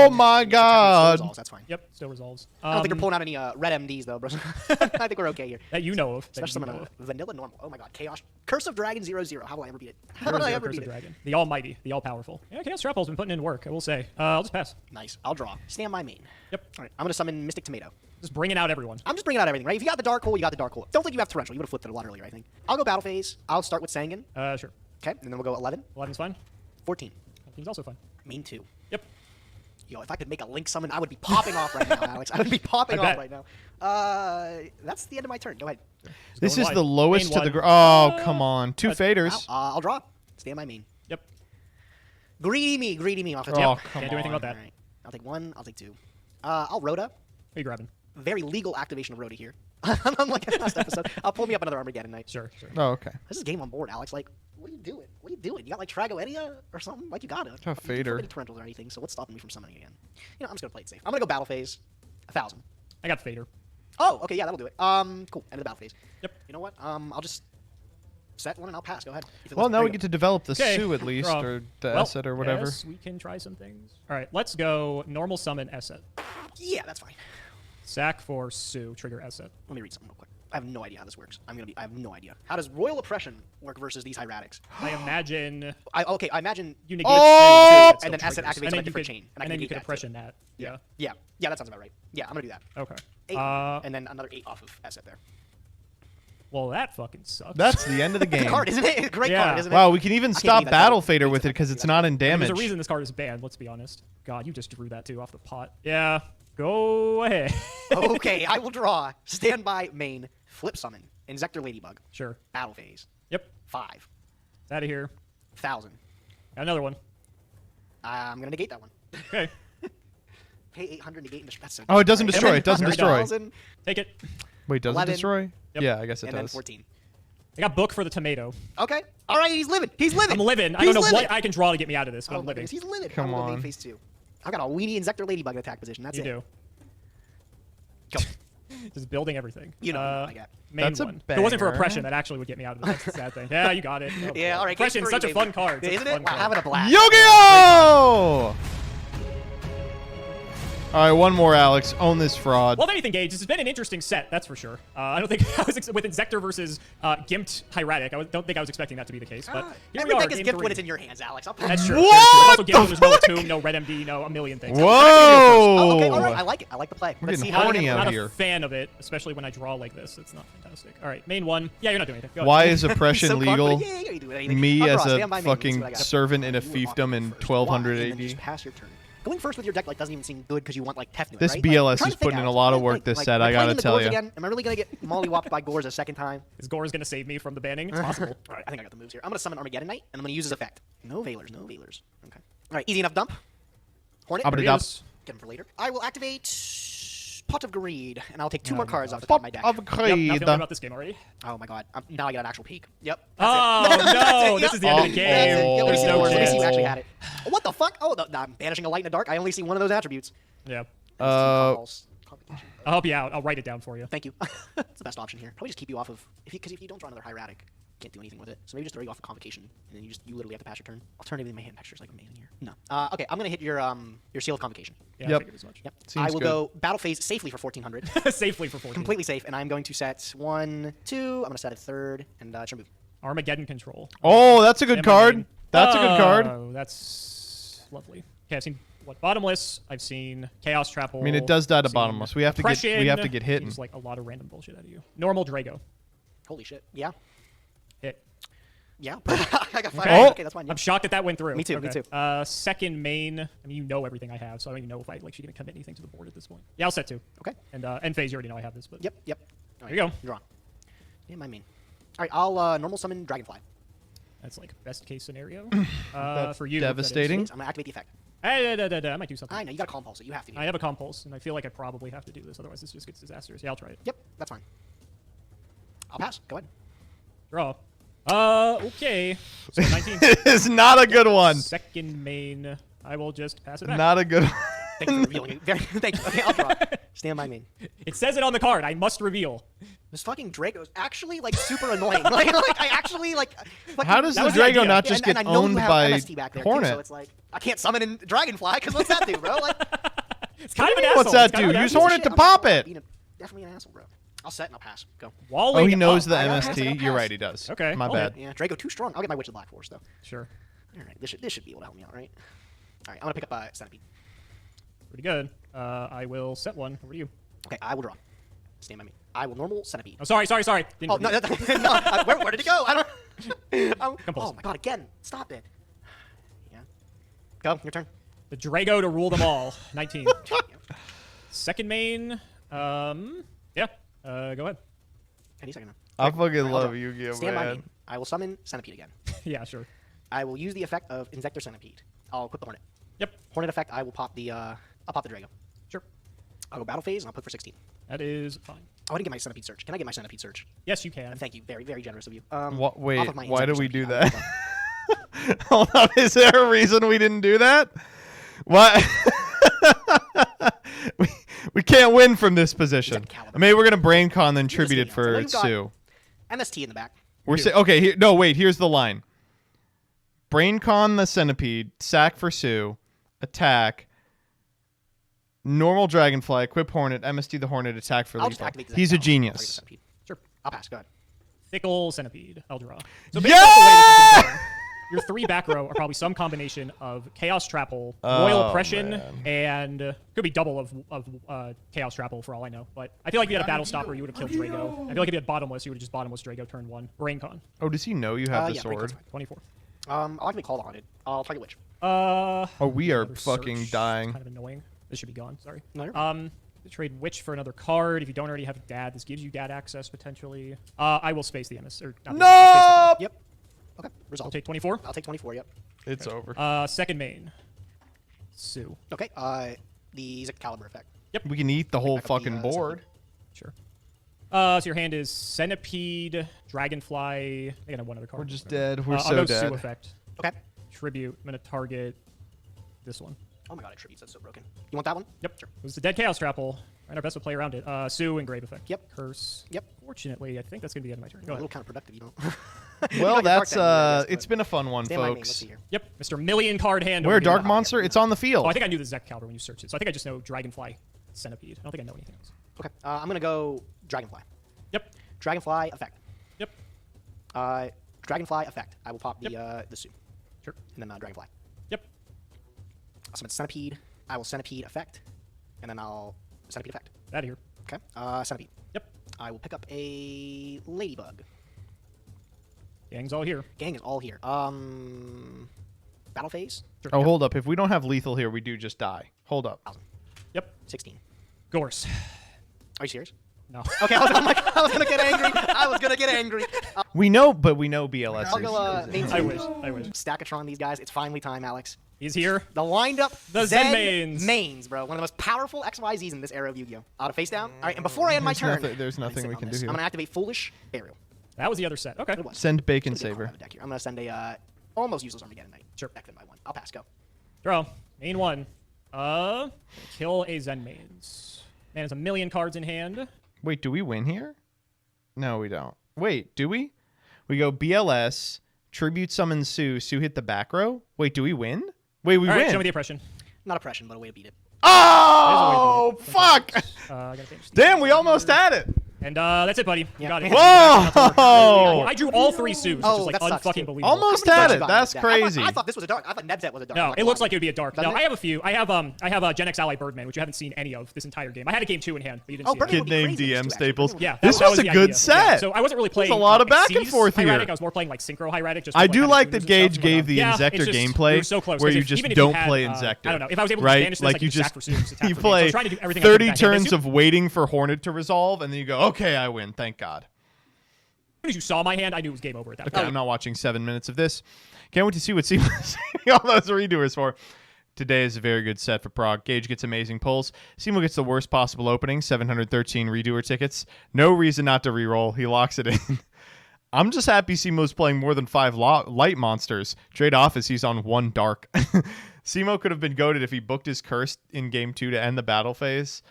Oh my Still God. resolves, that's fine. Yep. Still resolves. I don't think you're pulling out any red MDs though, bro. I think we're okay here. That you know of. That Especially you some know of. vanilla normal. Oh my God, Chaos Curse of Dragon 0/0. How will I ever beat it? How Zero, will I zero, ever Curse beat of it? Dragon. The Almighty. The All-Powerful. Yeah, Chaos Trappo's been putting in work, I will say. I'll just pass. Nice. I'll draw. Stand by main. Yep. All right. I'm gonna summon Mystic Tomato. Just bringing out everyone. I'm just bringing out everything, right? If you got the Dark Hole, you got the Dark Hole. Don't think you have Torrential. You would have flipped it a lot earlier, I think. I'll go Battle Phase. I'll start with Sangan. Sure. Okay, and then we'll go 11, 11's fine. 14. 14's also fine. Main 2. Yep. Yo, if I could make a Link summon, I would be popping off right now, Alex. I would be popping I off bet. right now. That's the end of my turn. Go ahead. This Going is wide. the lowest Main to the one. Oh, come on. 2 faders. I'll draw. Stand by main. Yep. Greedy me off the Oh, top. come Can't do anything on. about that. All right. I'll take 1. I'll take 2. I'll Rhoda. What are you grabbing? Very legal activation of Rhoda here. Unlike the last episode. I'll pull me up another Armageddon Knight. Sure. Oh, okay. This is game on board, Alex. Like, what are you doing? What are you doing? You got like Tragoedia or something? Like you got it. A fader. Any torrentials or anything? So what's stopping me from summoning again? You know, I'm just gonna play it safe. I'm gonna go battle phase. 1,000. I got Fader. Oh, okay, yeah, that'll do it. Cool. End of the battle phase. Yep. You know what? I'll just set one and I'll pass. Go ahead. Well, now we get to develop the Okay, Sue at least, draw. or the Well, asset or whatever. Yes, we can try some things. All right, let's go normal summon asset. Yeah, that's fine. Sack for Sue. Trigger asset. Let me read something real quick. I have no idea how this works. I have no idea. How does Royal Oppression work versus these Hieratics? I imagine Okay, I imagine. you negate Oh! Sue, And then asset activates and on a then you different could, chain, And, I then can you could negate that, oppression that. Yeah. Yeah, that sounds about right. Yeah, I'm gonna do that. Okay. 8, and then another 8 off of asset there. Well, that fucking sucks. That's the end of the Good game. card, isn't it? Great Yeah. card, isn't it? Wow, we can even can't stop believe that Battle card. Fader with it because it's not in damage. There's a reason this card is banned, let's be honest. God, you just drew that too off the pot. Yeah, go ahead. Okay, I will draw. Stand by main. Flip summon. Inzector Ladybug. Sure. Battle phase. Yep. 5. It's out of here. 1,000. Got another one. I'm gonna negate that one. Okay. Pay 800 negate. That's so Oh, it doesn't right? destroy, it doesn't destroy. 1,000, Take it. Wait, does it 11. destroy? Yep. Yeah, I guess it and then does. 14. I got book for the tomato. Okay. All right, he's living. He's living. I'm living. I He's don't know living. what I can draw to get me out of this, but Oh I'm my living. goodness, he's living. Come I'm gonna go on. main phase 2. I've got a weenie Inzector Ladybug in attack position. That's You it. do. Go. Just building everything. You know what I got. Main That's a one. If it wasn't for banger. oppression, that actually would get me out of it. That's the sad thing. Yeah, you got it. Oh, Yeah, all right. Oppression's such a fun card. Such a Isn't fun it? Wow, card. having a blast. Yu-Gi-Oh! All right, one more, Alex. Own this fraud. Well, if anything, Gage, this has been an interesting set, that's for sure. I don't think I was with Inzector versus Gimped Hieratic. Don't think I was expecting that to be the case, but here we Everything are. is game gift 3. when it's in your hands, Alex. I'll That's true. What That's true. Also, the Gimped, there's fuck? no Tomb, no Red MD, no a million things. Whoa! Oh, okay, all right. I like it. I like the play. We're Let's getting see how horny it out I'm not here. a fan of it, especially when I draw like this. It's not fantastic. All right, main one. Yeah, you're not doing anything. Go Why ahead. is oppression so legal? confident. Yeah, you do anything. Me I'll as draw. a Stand by main. Let's see fucking what I got. servant in a You were off fiefdom in first. 1200 Why? And then AD. just pass your turn. Going first with your deck like doesn't even seem good because you want like Tefnuit, This right? BLS I'm trying is to think, putting in a Alex. lot I'm of trying to work think, this like, set, am I playing gotta in the tell Gores ya. Again? Am I really gonna get mollywopped by Gores a second time? Is Gore's going to save me from the banning? It's possible. All right, I think I got the moves here. I'm gonna summon Armageddon Knight and I'm gonna use his effect. No Veilers, no Veilers. Okay. All right, easy enough dump. Hornet. Abba Here da he da. is. Get him for later. I will activate Pot of Greed and I'll take 2 more cards off the top Pop of my deck. of Yep, not greed. feeling about this game already. Oh my god. Now I get an actual peak. Yep. Oh, That's it. no. Yep. This is the end of the That's game. it. Yep, let me see There's the no Gores. Let me see who chance. actually had it. Oh, what the fuck? Oh, I'm banishing a light in the dark. I only see one of those attributes. Yeah. Calls. Complication. I'll help you out. I'll write it down for you. Thank you. It's the best option here. Probably just keep you off of because if you don't draw another Hieratic, you can't do anything with it. So maybe just throw you off of Convocation, and then you literally have to pass your turn. Alternatively, my hand texture is like amazing here. No. Okay, I'm gonna hit your Seal of Convocation. Yeah, Yep. I figured as much. Yep. Seems I will good. go battle phase safely for 1400. Safely for 14. Completely safe, and I'm going to set 1, 2. I'm gonna set a third, and it's your move. Armageddon Control. Oh, that's a good Am I card. main? That's a good card. Oh, that's lovely. Okay, I've seen Bottomless. I've seen Chaos Trapple. I mean, it does die to I've seen bottomless. We have to get Oppression. hitting. Seems like a lot of random bullshit out of you. Normal Drago. Holy shit. Yeah. Hit. Yeah. I got 5. Okay. Okay, that's fine. I'm shocked that went through. Me too, me Okay. too. Second main. I mean, you know everything I have, so I don't even know if I like should even commit anything to the board at this point. Yeah, I'll set 2. Okay. And end phase, you already know I have this, but Yep. Yep. All Here you go. Draw. Yeah, my main. All right, I'll normal summon Dragonfly. that's like best case scenario. That's for you, that is. devastating. I'm gonna activate the effect. I might do something. I know you got to calm pulse it. You have to. I have a compulse, and I feel like I probably have to do this, otherwise this just gets disastrous. Yeah, I'll try it. Yep, that's fine. I'll pass. Go ahead. Draw. Okay. So 19. It's not a good one. Second main. I will just pass it back. Not a good. Thank you for revealing it. Thank you. Okay, I'll draw. Stand by me. It says it on the card. I must reveal. This fucking Drago's actually like super annoying. like I actually like. Fucking, How does That the was the Drago idea. not just and get I know owned you have by MST back there Hornet? Too, so it's like I can't summon in Dragonfly because what's that do, bro? Like, It's kind of an asshole. What's that It's kind do? of an Use asshole. Hornet to I'm pop not- it. being definitely an asshole, bro. I'll set and I'll pass. Go. Walling Oh, he knows up. the I gotta pass, I MST. gotta You're pass. right, he does. Okay, My hold bad. it. Yeah, Drago too strong. I'll get my Witch of Black Force though. Sure. All right, this should be able to help me out, right? All right, I'm gonna pick up Centipede. Pretty good. I will set one. Over to you. Okay, I will draw. Stand by me. I will normal Centipede. Oh, sorry. Didn't Oh no, reveal. no, where did it go? I don't. Compulse. Oh my god! Again, stop it. Yeah. Go. Your turn. The Drago to rule them all. 19. Second main. Yeah. Go ahead. Any second now. I fucking I'll love draw. Yu-Gi-Oh, Stand by man. me. I will summon Centipede again. Yeah, sure. I will use the effect of Insector Centipede. I'll equip the Hornet. Yep. Hornet effect. I will pop the. I'll pop the Drago. Sure. I'll go battle phase and I'll put for 16. That is fine. I want to get my Centipede search. Can I get my Centipede search? Yes, you can. Thank you. Very, very generous of you. Wait, off of my why do Insector we do Centipede, that? Hold on, is there a reason we didn't do that? What? we can't win from this position. Caliber. Maybe we're gonna brain con then just tribute it kidding. So now for you've got- Sue. MST in the back. We're okay. Here, no, wait. Here's the line. Brain con the Centipede, sack for Sue, attack. Normal Dragonfly, equip Hornet, MST the Hornet, attack for I'll just lethal. activate the He's a Zenithal. Target the genius. Centipede. Sure. I'll pass. Go ahead. Fickle Centipede. I'll draw. So Yeah! based off the way this has been going, your three back row are probably some combination of Chaos Trapple, Royal Oh, Oppression, man. and could be double of Chaos Trapple for all I know. But I feel like if you had a Battle Stopper, you would have killed Drago. I feel like if you had Bottomless, you would have just Bottomless Drago turn 1. Brain Con. Oh, does he know you have the Yeah, sword? Braincon's fine. 24. I'll activate Call the Haunted. I'll target Witch. Oh, we are Another fucking search. dying. Kind of annoying. This should be gone. Sorry. No, you're fine. Trade Witch for another card. If you don't already have Dad, this gives you Dad access potentially. I will space the MS. Or not the MS, I'll space the card. Yep. Okay. I'll Resolve. take 24. I'll take 24. Yep. It's over. Second main. Sue. Okay. The Zek Caliber effect. We can eat the whole back up the, fucking board. Sure. So your hand is Centipede, Dragonfly. I think I have one other card. We're just dead. We're I'll so go dead. Sue effect. Okay. Tribute. I'm gonna target this one. Oh my god, it tributes. That's so broken. You want that one? Yep. Sure. It was the Dead Chaos Trapple. And our best would play around it. Sue and Grave effect. Yep. Curse. Yep. Fortunately, I think that's gonna be the end of my turn. Go A little ahead. counterproductive, you know. Well, that's Yes, it's been a fun one, stand by me. Let's folks. see here. Yep. Mr. Million Card Hand. Where over here. Dark Monster? It's on the field. Oh, I think I knew the Zek Caliber when you searched it. So I think I just know Dragonfly, Centipede. I don't think I know anything else. Okay. I'm gonna go Dragonfly. Yep. Dragonfly effect. Yep. Dragonfly effect. I will pop the Sue. Sure. And then Dragonfly. Yep. I'll summon Centipede. I will Centipede effect. And then I'll Centipede effect. Out of here. Okay. Centipede. Yep. I will pick up a Ladybug. Gang's all here. Gang is all here. Battle phase. Oh, hold up. If we don't have lethal here, we do just die. Hold up. 1,000. Yep. 16. Gorse. Are you serious? No. Okay, I was gonna get angry. I was gonna get angry. We know, but we know BLS I'll go main I two. wish. I wish. Stackatron these guys. It's finally time, Alex. He's here. The wind up The Zen mains. bro. One of the most powerful XYZs in this era of Yu-Gi-Oh. Out of face down. All right, and before I end my turn, there's I'm gonna nothing sit we on can this. do here. I'm gonna activate Foolish Burial. That was the other set. Okay. What it was. Send Bacon It's a big card Saver. out of the deck here. I'm gonna send a almost useless Armageddon Knight. Sure. Back then by one. I'll pass. Go. Draw. Main one. Kill a Zen mains. Man has a million cards in hand. Wait, do we win here? No, we don't. Wait, do we? We go BLS, Tribute Summon Sue. Sue hit the back row. Wait, do we win? Wait, we All right, win. show me the oppression. Not oppression, but a way to beat it. Oh, There's a way fuck. I gotta finish these. Damn, we almost had it. And that's it, buddy. You Yeah. got it. Whoa. I drew all three Sues, which Oh, is like that sucks, unfucking too. believable. Almost How many had darks it. you got in That's this deck? crazy. I thought this was a dark. I thought Nebzet was a dark. No, I'm it looks like it would be a dark. Doesn't No, it? I have a few. I have Gen X Ally Birdman, which you haven't seen any of this entire game. I had a game 2 in hand, but you didn't Oh, see it. Birdman Kid would be named crazy DM with this, Staples. actually. Yeah, This that was a the good idea. set. Yeah, so I wasn't really playing a lot of back and Xyz forth here. Hieratic. I was more playing like Synchro Hieratic. Just I for, do like, like that tuners and Gage stuff, gave but, the yeah, Insector it's just, gameplay we were so close, where 'cause you if- just even if don't had, play Insector. I don't know. If I was able to right? banish this, Like I could you just sack just for Sues, attack you for me. So I play was trying to do everything I could 30 with that hand. As turns soon of waiting for Hornet to resolve, and then you go, okay, I win. Thank God. as you saw my hand, I knew it was game over at that Okay, point. I'm not watching 7 minutes of this. Can't wait to see what Seamo's all those redoers for. Today is a very good set for Prog. Gage gets amazing pulls. Simo gets the worst possible opening, 713 redoer tickets. No reason not to reroll. He locks it in. I'm just happy Simo's playing more than 5 light monsters. Trade off as he's on 1 dark. Simo could have been goated if he booked his curse in game 2 to end the battle phase.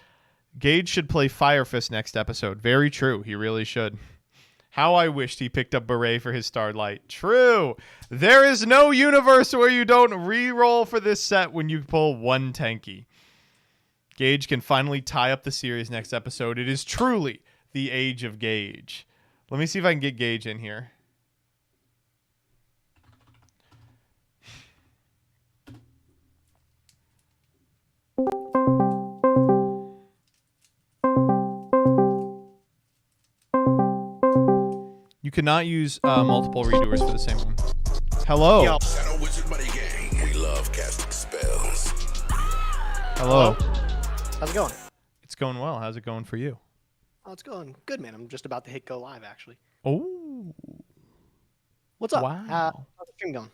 Gage should play Fire Fist next episode. Very true. He really should. How I wished he picked up Beret for his Starlight. True. There is no universe where you don't re-roll for this set when you pull one tanky. Gage can finally tie up the series next episode. It is truly the age of Gage. Let me see if I can get Gage in here. You cannot use multiple redoers for the same one. Hello. Yo. Shadow Wizard Buddy Gang. We love casting spells. Hello. How's it going? It's going well. How's it going for you? Oh, it's going good, man. I'm just about to hit go live, actually. Oh. What's up? Wow. How's the stream going?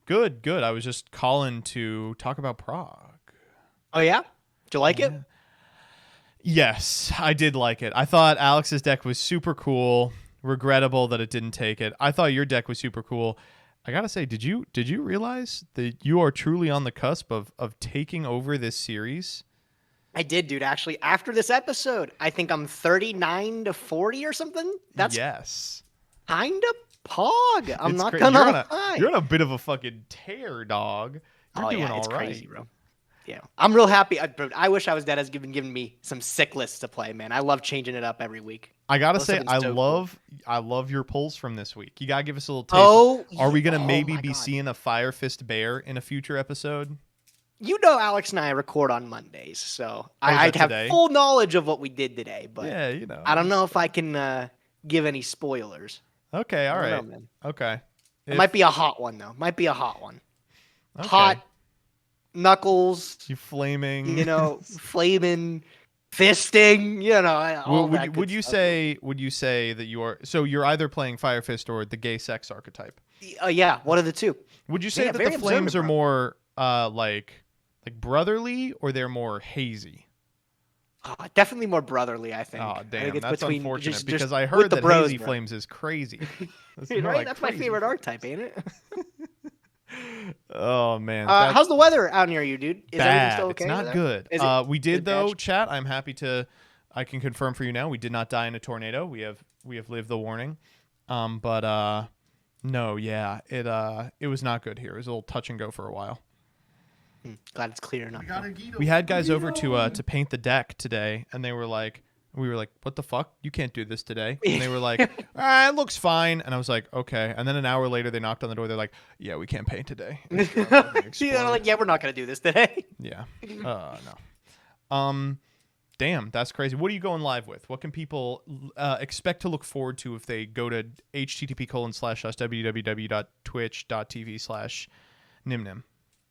Good, good. I was just calling to talk about Prog. Oh, yeah? Did you like it? Yes, I did like it. I thought Alex's deck was super cool. Regrettable that it didn't take it. I thought your deck was super cool. I gotta say, did you realize that you are truly on the cusp of taking over this series? I did, dude. Actually, after this episode, I think I'm 39-40 or something. That's yes. kind of pog. I'm It's not cra- gonna lie. You're on a bit of a fucking tear, dog. You're doing all it's right. crazy, bro. Yeah, I'm real happy. I wish I was dead as giving me some sick lists to play, man. I love changing it up every week. I gotta Those say, have been so I love your pulls from this week. You gotta give us a little taste. Oh, are we gonna oh maybe my be God. seeing a Fire Fist Bear in a future episode? You know, Alex and I record on Mondays, so is I that have today? full knowledge of what we did today. But Yeah, you know. I don't know if I can give any spoilers. Okay, all I right. don't know, man. Okay. It might be a hot one though. Might be a hot one. Okay. Hot knuckles. You flaming. You know, flaming, fisting. You know, all that would good you stuff. say that you are so you're either playing Fire Fist or the gay sex archetype? Yeah, one of the two. Would you say Yeah, that very the flames observant, are more like brotherly or they're more hazy? Definitely more brotherly, I think. Oh I damn, think it's that's between unfortunate just because I with heard the that bros, hazy bro. flames is crazy. That's Right? more like That's my crazy. favorite archetype, ain't it? Oh man, How's the weather out near you, dude? Is everything bad. still okay? It's over not there? good. Is it- We is did it bad? though, chat. I'm happy to. I can confirm for you now. We did not die in a tornado. We have lived the warning. But no, yeah, it was not good here. It was a little touch and go for a while. Glad it's clear enough. We had guys over to paint the deck today, and we were like, what the fuck? You can't do this today. And they were like, it looks fine. And I was like, okay. And then an hour later, they knocked on the door. They're like, yeah, we can't paint today. See, they're like, yeah, we're not gonna do this today. Yeah. No. Damn, that's crazy. What are you going live with? What can people expect to look forward to if they go to http://www.twitch.tv/nimnim?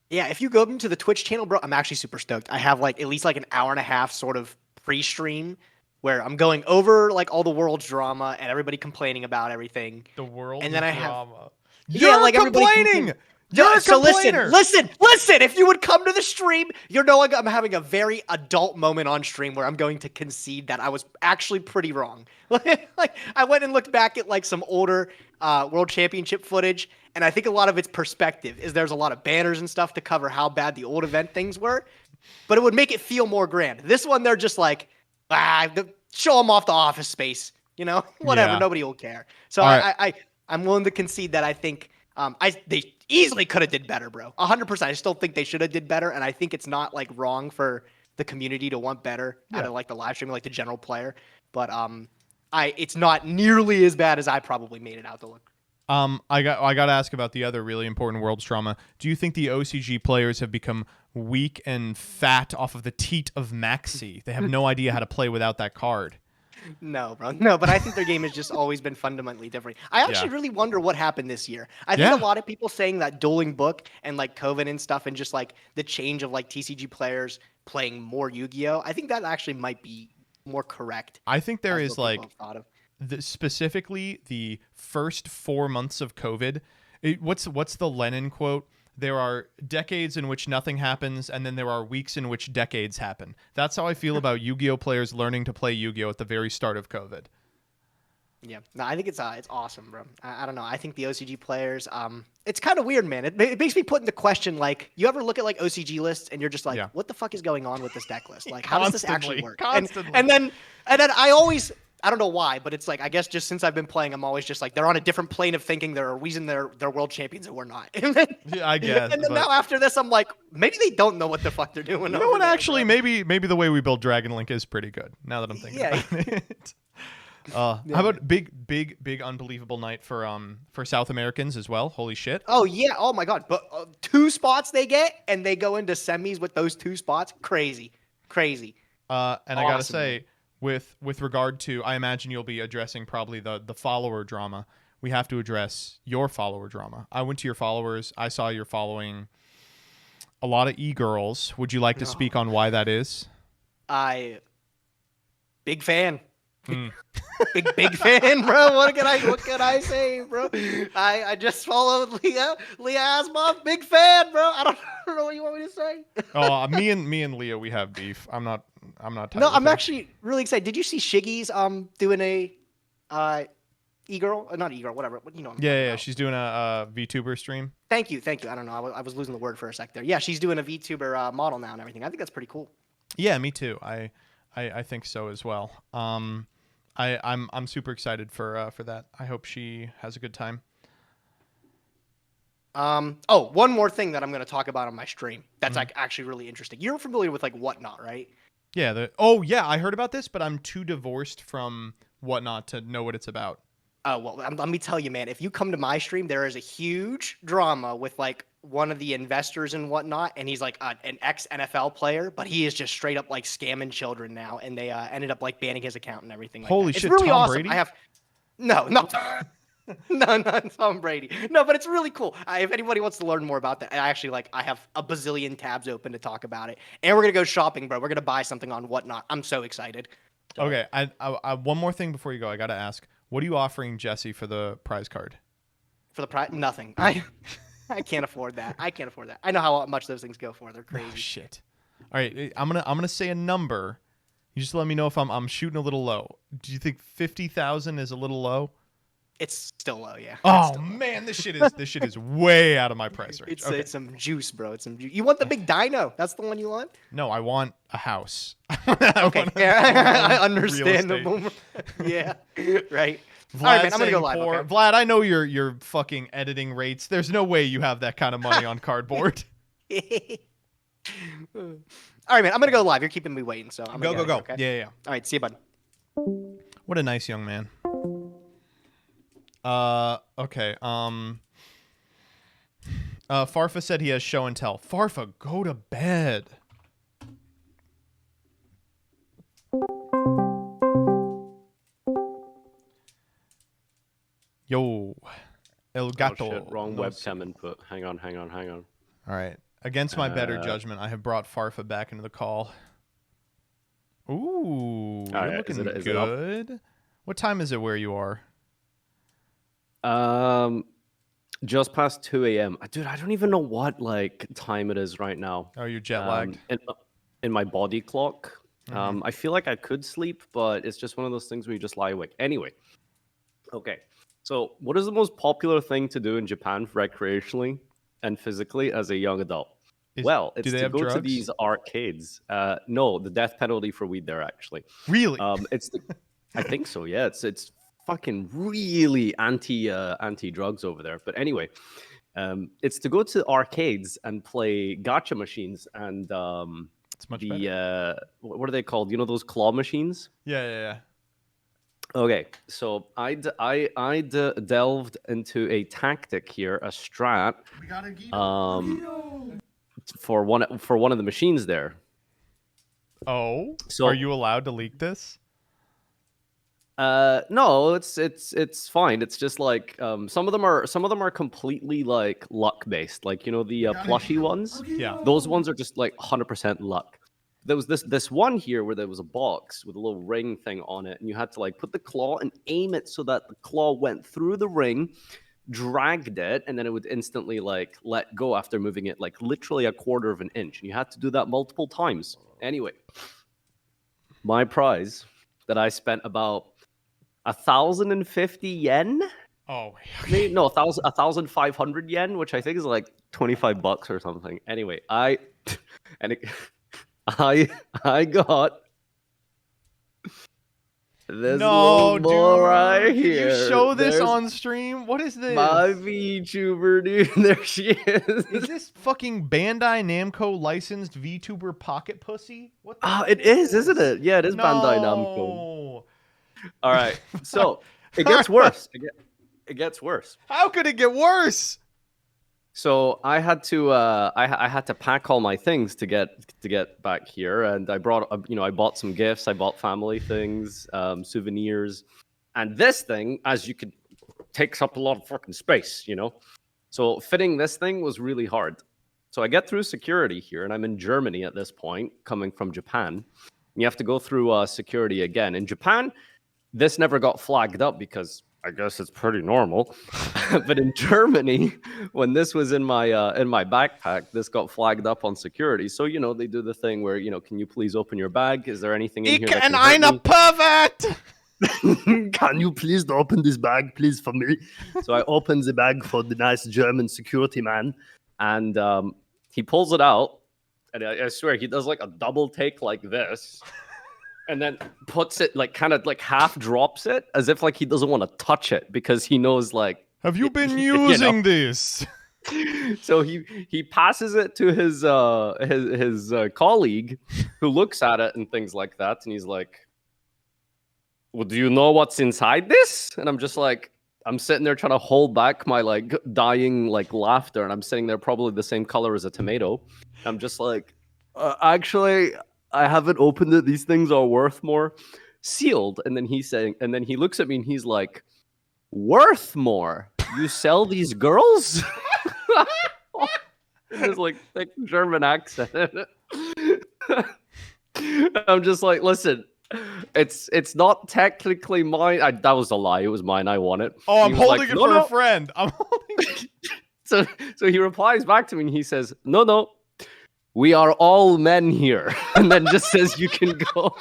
Yeah, if you go to the Twitch channel, bro, I'm actually super stoked. I have at least an hour and a half sort of pre-stream where I'm going over all the world's drama and everybody complaining about everything. The world And then I have- drama. Yeah, You're everybody complaining. You're a so complainer. listen. If you would come to the stream, you're knowing I'm having a very adult moment on stream where I'm going to concede that I was actually pretty wrong. I went and looked back at some older World Championship footage, and I think a lot of it's perspective. There's a lot of banners and stuff to cover how bad the old event things were, but it would make it feel more grand. This one, they're just show them off the Office Space, whatever. Yeah. Nobody will care. So All right. I'm willing to concede that I think they easily could have did better, bro. 100%. I still think they should have did better, and I think it's not wrong for the community to want better out of the live stream, the general player. But it's not nearly as bad as I probably made it out to look. I got to ask about the other really important world's drama. Do you think the OCG players have become weak and fat off of the teat of Maxi? They have no idea how to play without that card. No, bro. No, but I think their game has just always been fundamentally different. I actually really wonder what happened this year. I think a lot of people saying that dueling book and COVID and stuff and just the change of TCG players playing more Yu-Gi-Oh! I think that actually might be more correct. I think there is what people have thought of. specifically the first 4 months of COVID. What's the Lenin quote? There are decades in which nothing happens, and then there are weeks in which decades happen. That's how I feel about Yu-Gi-Oh! Players learning to play Yu-Gi-Oh! At the very start of COVID. Yeah, no, I think it's awesome, bro. I don't know. I think the OCG players, it's kind of weird, man. It makes me put into question, like, you ever look at like OCG lists and you're just like, Yeah. what the fuck is going on with this deck list? Like, how does this actually work? Constantly. And then I don't know why, but it's like, I guess just since I've been playing, I'm always just like, they're on a different plane of thinking. They're a reason they're world champions and we're not. Yeah, I guess. And then but- now after this, I'm like, maybe they don't know what the fuck they're doing. You know what? Actually, maybe the way we build Dragon Link is pretty good. Now that I'm thinking Yeah. about it. How about big unbelievable night for South Americans as well? Holy shit! Oh yeah! Oh my god! But 2 spots they get, and they go into semis with those 2 spots. Crazy. And I gotta Awesome, say, with regard to, I imagine you'll be addressing probably the follower drama. We have to address your follower drama. I went to your followers. I saw you're following a lot of e-girls. Would you like to speak on why that is? Big fan. big fan, bro. What can I say, bro? I just followed Leah Asmoff. Big fan, bro. I don't know what you want me to say. Oh, me and Leah, we have beef. I'm not. Tight No, with I'm her. actually really excited. Did you see Shiggy's doing a e-girl? Not e-girl, whatever. You know. What I'm talking Yeah, about. she's doing a VTuber stream. Thank you. I don't know. I was losing the word for a sec there. Yeah, she's doing a VTuber model now and everything. I think that's pretty cool. Yeah, me too. I think so as well. I'm super excited for that. I hope she has a good time. Oh, one more thing that I'm going to talk about on my stream. That's like actually really interesting. You're familiar with like Whatnot, right? Yeah. I heard about this, but I'm too divorced from Whatnot to know what it's about. Oh, well, let me tell you, man. If you come to my stream, there is a huge drama with like one of the investors and Whatnot, and he's like an ex-NFL player, but he is just straight up like scamming children now, and they ended up like banning his account and everything. Like Holy that. shit, It's really Tom awesome. Brady? I have no, not Tom Brady. No, but it's really cool. If anybody wants to learn more about that, I have a bazillion tabs open to talk about it, and we're gonna go shopping, bro. We're gonna buy something on Whatnot. I'm so excited. Okay, I one more thing before you go. I gotta ask, what are you offering Jesse for the prize card? For the price, nothing. I can't afford that. I know how much those things go for. They're crazy. Oh, shit. All right, I'm gonna say a number. You just let me know if I'm shooting a little low. Do you think 50,000 is a little low? It's still low, yeah. Oh man, this shit is way out of my price range. Okay. It's some juice, bro. It's some juice. You want the big dino? That's the one you want? No, I want a house. Okay, yeah, real understandable. Yeah, right. Vlad, All right, man, I'm gonna go saying live. poor. Okay? Vlad, I know your fucking editing rates. There's no way you have that kind of money on cardboard. All right, man. I'm gonna go live. You're keeping me waiting, so I'm Go. gonna Okay? Yeah. All right, see you, bud. What a nice young man. Okay. Farfa said he has show and tell. Farfa, go to bed. Yo, El Gato. Oh, shit, wrong No webcam input. Hang on. All right. Against my better judgment, I have brought Farfa back into the call. Ooh, you're right, looking is it up? good. What time is it where you are? Just past 2 a.m. Dude, I don't even know what like time it is right now. Oh, you're jet lagged. In my body clock. I feel like I could sleep, but it's just one of those things where you just lie awake. Anyway, okay. So, what is the most popular thing to do in Japan recreationally and physically as a young adult? It's do they to have go to drugs? these arcades. No, the death penalty for weed there actually. Really? I think so. Yeah, it's fucking really anti drugs over there. But anyway, it's to go to arcades and play gacha machines and it's much better. what are they called? You know those claw machines? Yeah. Okay, so I delved into a tactic here, a strat. For one of the machines there. Oh, So- are you allowed to leak this? No, it's fine. It's just like some of them are completely like luck based. Like you know the plushy ones. Yeah. Those ones are just like 100% luck. There was this one here where there was a box with a little ring thing on it, and you had to like put the claw and aim it so that the claw went through the ring, dragged it, and then it would instantly like let go after moving it like literally a quarter of an inch. And you had to do that multiple times. Anyway, my prize that I spent about 1,050 yen. Oh, Maybe, no, 1,500 yen, which I think is like $25 or something. Anyway, I got this no, little boy right dude. Can here. you show this There's on stream? What is this? my VTuber, dude. There she is. Is this fucking Bandai Namco licensed VTuber pocket pussy? What the It is, isn't it? Yeah, it is Bandai Namco. No. All right, so it gets worse. It gets worse. How could it get worse? So I had to I had to pack all my things to get back here, and I brought I bought some gifts, I bought family things, souvenirs, and this thing, as you could, takes up a lot of fucking space, you know. So fitting this thing was really hard. So I get through security here, and I'm in Germany at this point, coming from Japan. And you have to go through security again. In Japan, this never got flagged up because I guess it's pretty normal. But in Germany, when this was in my backpack, this got flagged up on security. So, you know, they do the thing where, you know, can you please open your bag? Is there anything in here that can hurt me? pervert! Can you please open this bag, please, for me? So I open the bag for the nice German security man, and he pulls it out, and I swear he does like a double take like this, and then puts it like kind of like half drops it as if like he doesn't want to touch it because he knows like. Have you been using this? So he passes it to his colleague, who looks at it and things like that, and he's like, well, do you know what's inside this? And I'm just like, I'm sitting there trying to hold back my like dying like laughter, and I'm sitting there probably the same color as a tomato. I'm just like, actually, I haven't opened it. These things are worth more. Sealed. And then he looks at me and he's like, worth more? You sell these girls? It's like thick German accent. I'm just like, listen. It's not technically mine. That was a lie. It was mine. I won it. Oh, I'm holding it for a friend. I'm holding it. So he replies back to me and he says, no, we are all men here. And then just says you can go.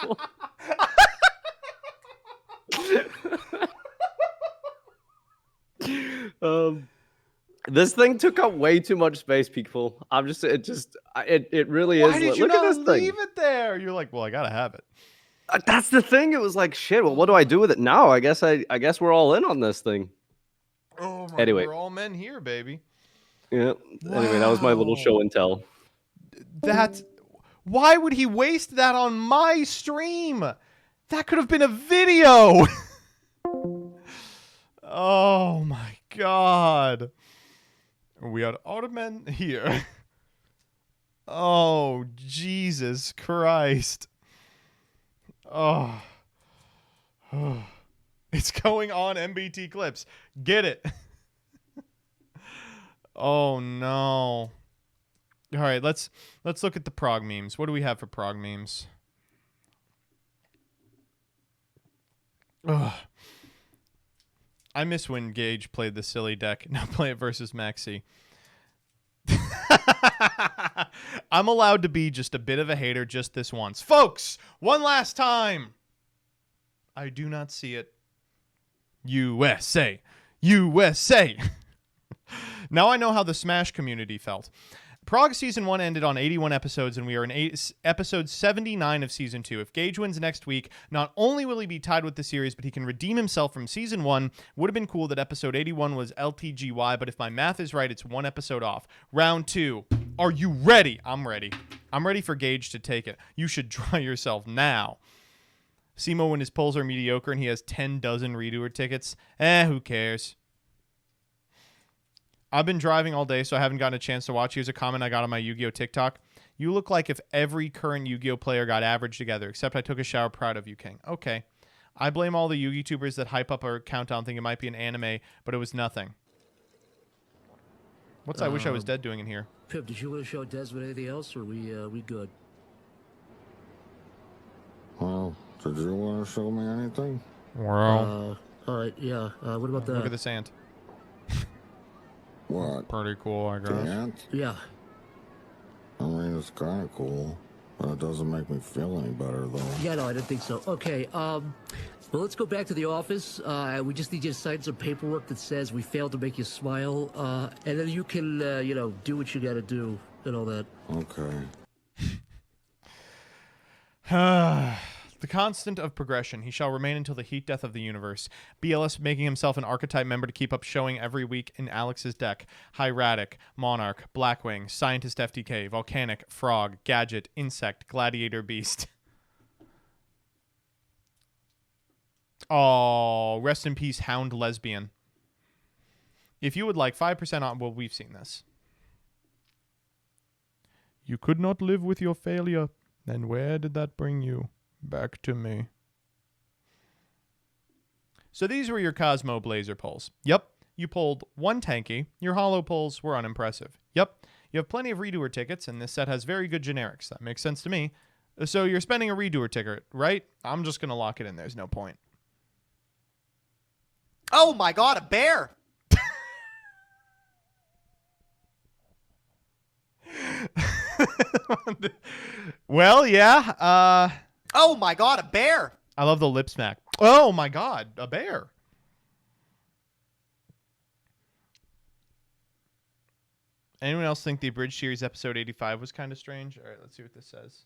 This thing took up way too much space, people. It really is. Why did you not leave it there? You're like, well, I gotta have it. That's the thing. It was like, shit. Well, what do I do with it now? I guess we're all in on this thing. Oh my! Anyway, we're all men here, baby. Yeah. Wow. Anyway, that was my little show and tell. Why would he waste that on my stream? That could have been a video. Oh my god. We are all men here. Oh, Jesus Christ. Oh. It's going on MBT clips. Get it. Oh no. All right, let's look at the Prog memes. What do we have for Prog memes? Ugh. I miss when Gage played the silly deck. Now play it versus Maxi. I'm allowed to be just a bit of a hater just this once. Folks, one last time. I do not see it. USA. USA. Now I know how the Smash community felt. Prog Season 1 ended on 81 episodes, and we are in episode 79 of Season 2. If Gage wins next week, not only will he be tied with the series, but he can redeem himself from Season 1. Would have been cool that episode 81 was LTGY, but if my math is right, it's one episode off. Round 2. Are you ready? I'm ready. I'm ready for Gage to take it. You should try yourself now. Simo, when his polls are mediocre and he has 10 dozen redoer tickets, who cares? I've been driving all day, so I haven't gotten a chance to watch. Here's a comment I got on my Yu-Gi-Oh! TikTok. You look like if every current Yu-Gi-Oh! Player got average together, except I took a shower. Proud of you, King. Okay. I blame all the Yu-Gi-Tubers that hype up our countdown thinking it might be an anime, but it was nothing. What's I Wish I Was Dead doing in here? Pip, did you want to show Desmond anything else, or we good? Well, did you want to show me anything? Wow. All right, yeah. What about that? Look at this ant. What? Pretty cool, I guess. The ant? Yeah. I mean, it's kind of cool, but it doesn't make me feel any better, though. Yeah, no, I didn't think so. Okay, Well, let's go back to the office. We just need you to sign some paperwork that says we failed to make you smile, and then you can, do what you got to do and all that. Okay. The constant of progression. He shall remain until the heat death of the universe. BLS making himself an archetype member to keep up showing every week in Alex's deck. Hieratic, Monarch, Blackwing, Scientist FTK, Volcanic, Frog, Gadget, Insect, Gladiator Beast. Oh, rest in peace, Hound Lesbian. If you would like 5% on... Well, we've seen this. You could not live with your failure. Then where did that bring you? Back to me. So these were your Cosmo Blazer pulls. Yep. You pulled one tanky. Your holo pulls were unimpressive. Yep. You have plenty of redoer tickets, and this set has very good generics. That makes sense to me. So you're spending a redoer ticket, right? I'm just going to lock it in. There's no point. Oh my god, a bear! Well, yeah. Oh my god, a bear! I love the lip smack. Oh my god, a bear. Anyone else think the Abridged Series episode 85 was kind of strange? All right, let's see what this says.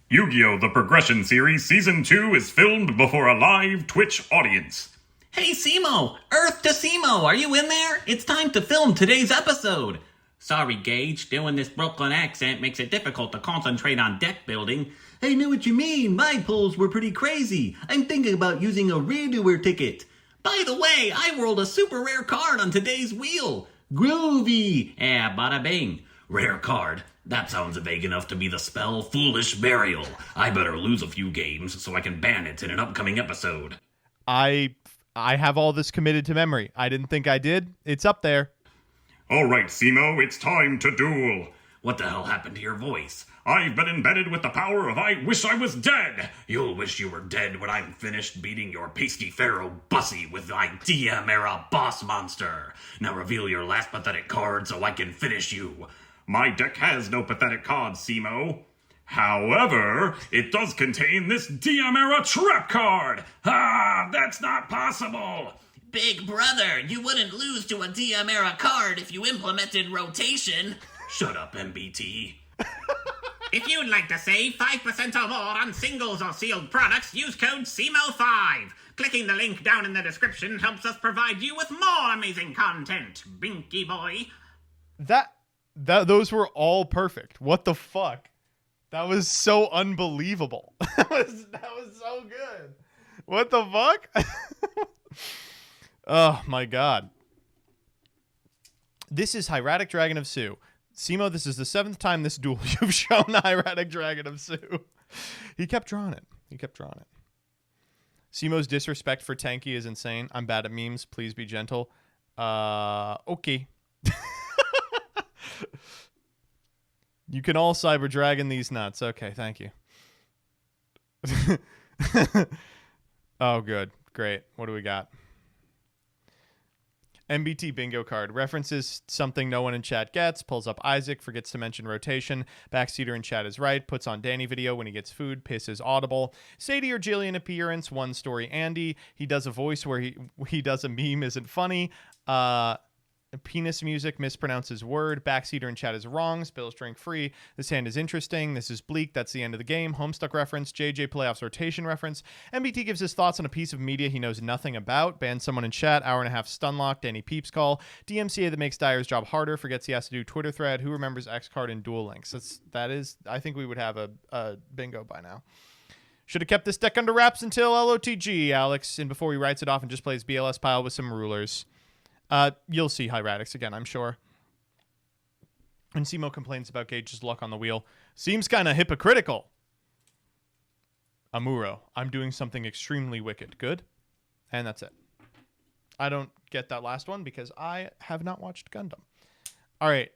Yu-Gi-Oh! The Progression Series Season 2 is filmed before a live Twitch audience. Hey, Cosmo! Earth to Cosmo, are you in there? It's time to film today's episode. Sorry, Gage, doing this Brooklyn accent makes it difficult to concentrate on deck building. I know what you mean, my pulls were pretty crazy. I'm thinking about using a redoer ticket. By the way, I rolled a super rare card on today's wheel. Groovy! Yeah, bada bing. Rare card. That sounds vague enough to be the spell Foolish Burial. I better lose a few games so I can ban it in an upcoming episode. I have all this committed to memory. I didn't think I did. It's up there. Alright, Cosmo, it's time to duel. What the hell happened to your voice? I've been embedded with the power of I wish I was dead. You'll wish you were dead when I'm finished beating your pasty pharaoh Bussy with my DM-era boss monster. Now reveal your last pathetic card so I can finish you. My deck has no pathetic cards, Cosmo. However, it does contain this DM-era trap card. Ah, that's not possible. Big brother, you wouldn't lose to a DM-era card if you implemented rotation. Shut up, MBT. If you'd like to save 5% or more on singles or sealed products, use code CMO5. Clicking the link down in the description helps us provide you with more amazing content, Binky boy. Those were all perfect. What the fuck? That was so unbelievable. that was so good. What the fuck? Oh my god. This is Hieratic Dragon of Sue. Cosmo, this is the 7th time this duel you've shown the Hieratic Dragon of Sue. He kept drawing it. Cosmo's disrespect for Tanky is insane. I'm bad at memes. Please be gentle. Okay. You can all Cyber Dragon these nuts. Okay, thank you. Oh, good. Great. What do we got? MBT bingo card. References something no one in chat gets. Pulls up Isaac. Forgets to mention rotation. Backseater in chat is right. Puts on Danny video when he gets food. Pisses audible. Sadie or Jillian appearance. One story Andy. He does a voice where he does a meme isn't funny. Penis music mispronounces word. Backseater in chat is wrong. Spills drink free. This hand is interesting. This is bleak. That's the end of the game. Homestuck reference. JJ playoffs rotation reference. MBT gives his thoughts on a piece of media he knows nothing about. Bans someone in chat. Hour and a half stun lock. Danny Peeps call. DMCA that makes Dyer's job harder. Forgets he has to do Twitter thread. Who remembers X card and dual links? That is. I think we would have a bingo by now. Should have kept this deck under wraps until LOTG, Alex. And before he writes it off and just plays BLS pile with some rulers. You'll see Hieratics again, I'm sure. And Cosmo complains about Gage's luck on the wheel. Seems kind of hypocritical. Amuro, I'm doing something extremely wicked. Good. And that's it. I don't get that last one because I have not watched Gundam. All right.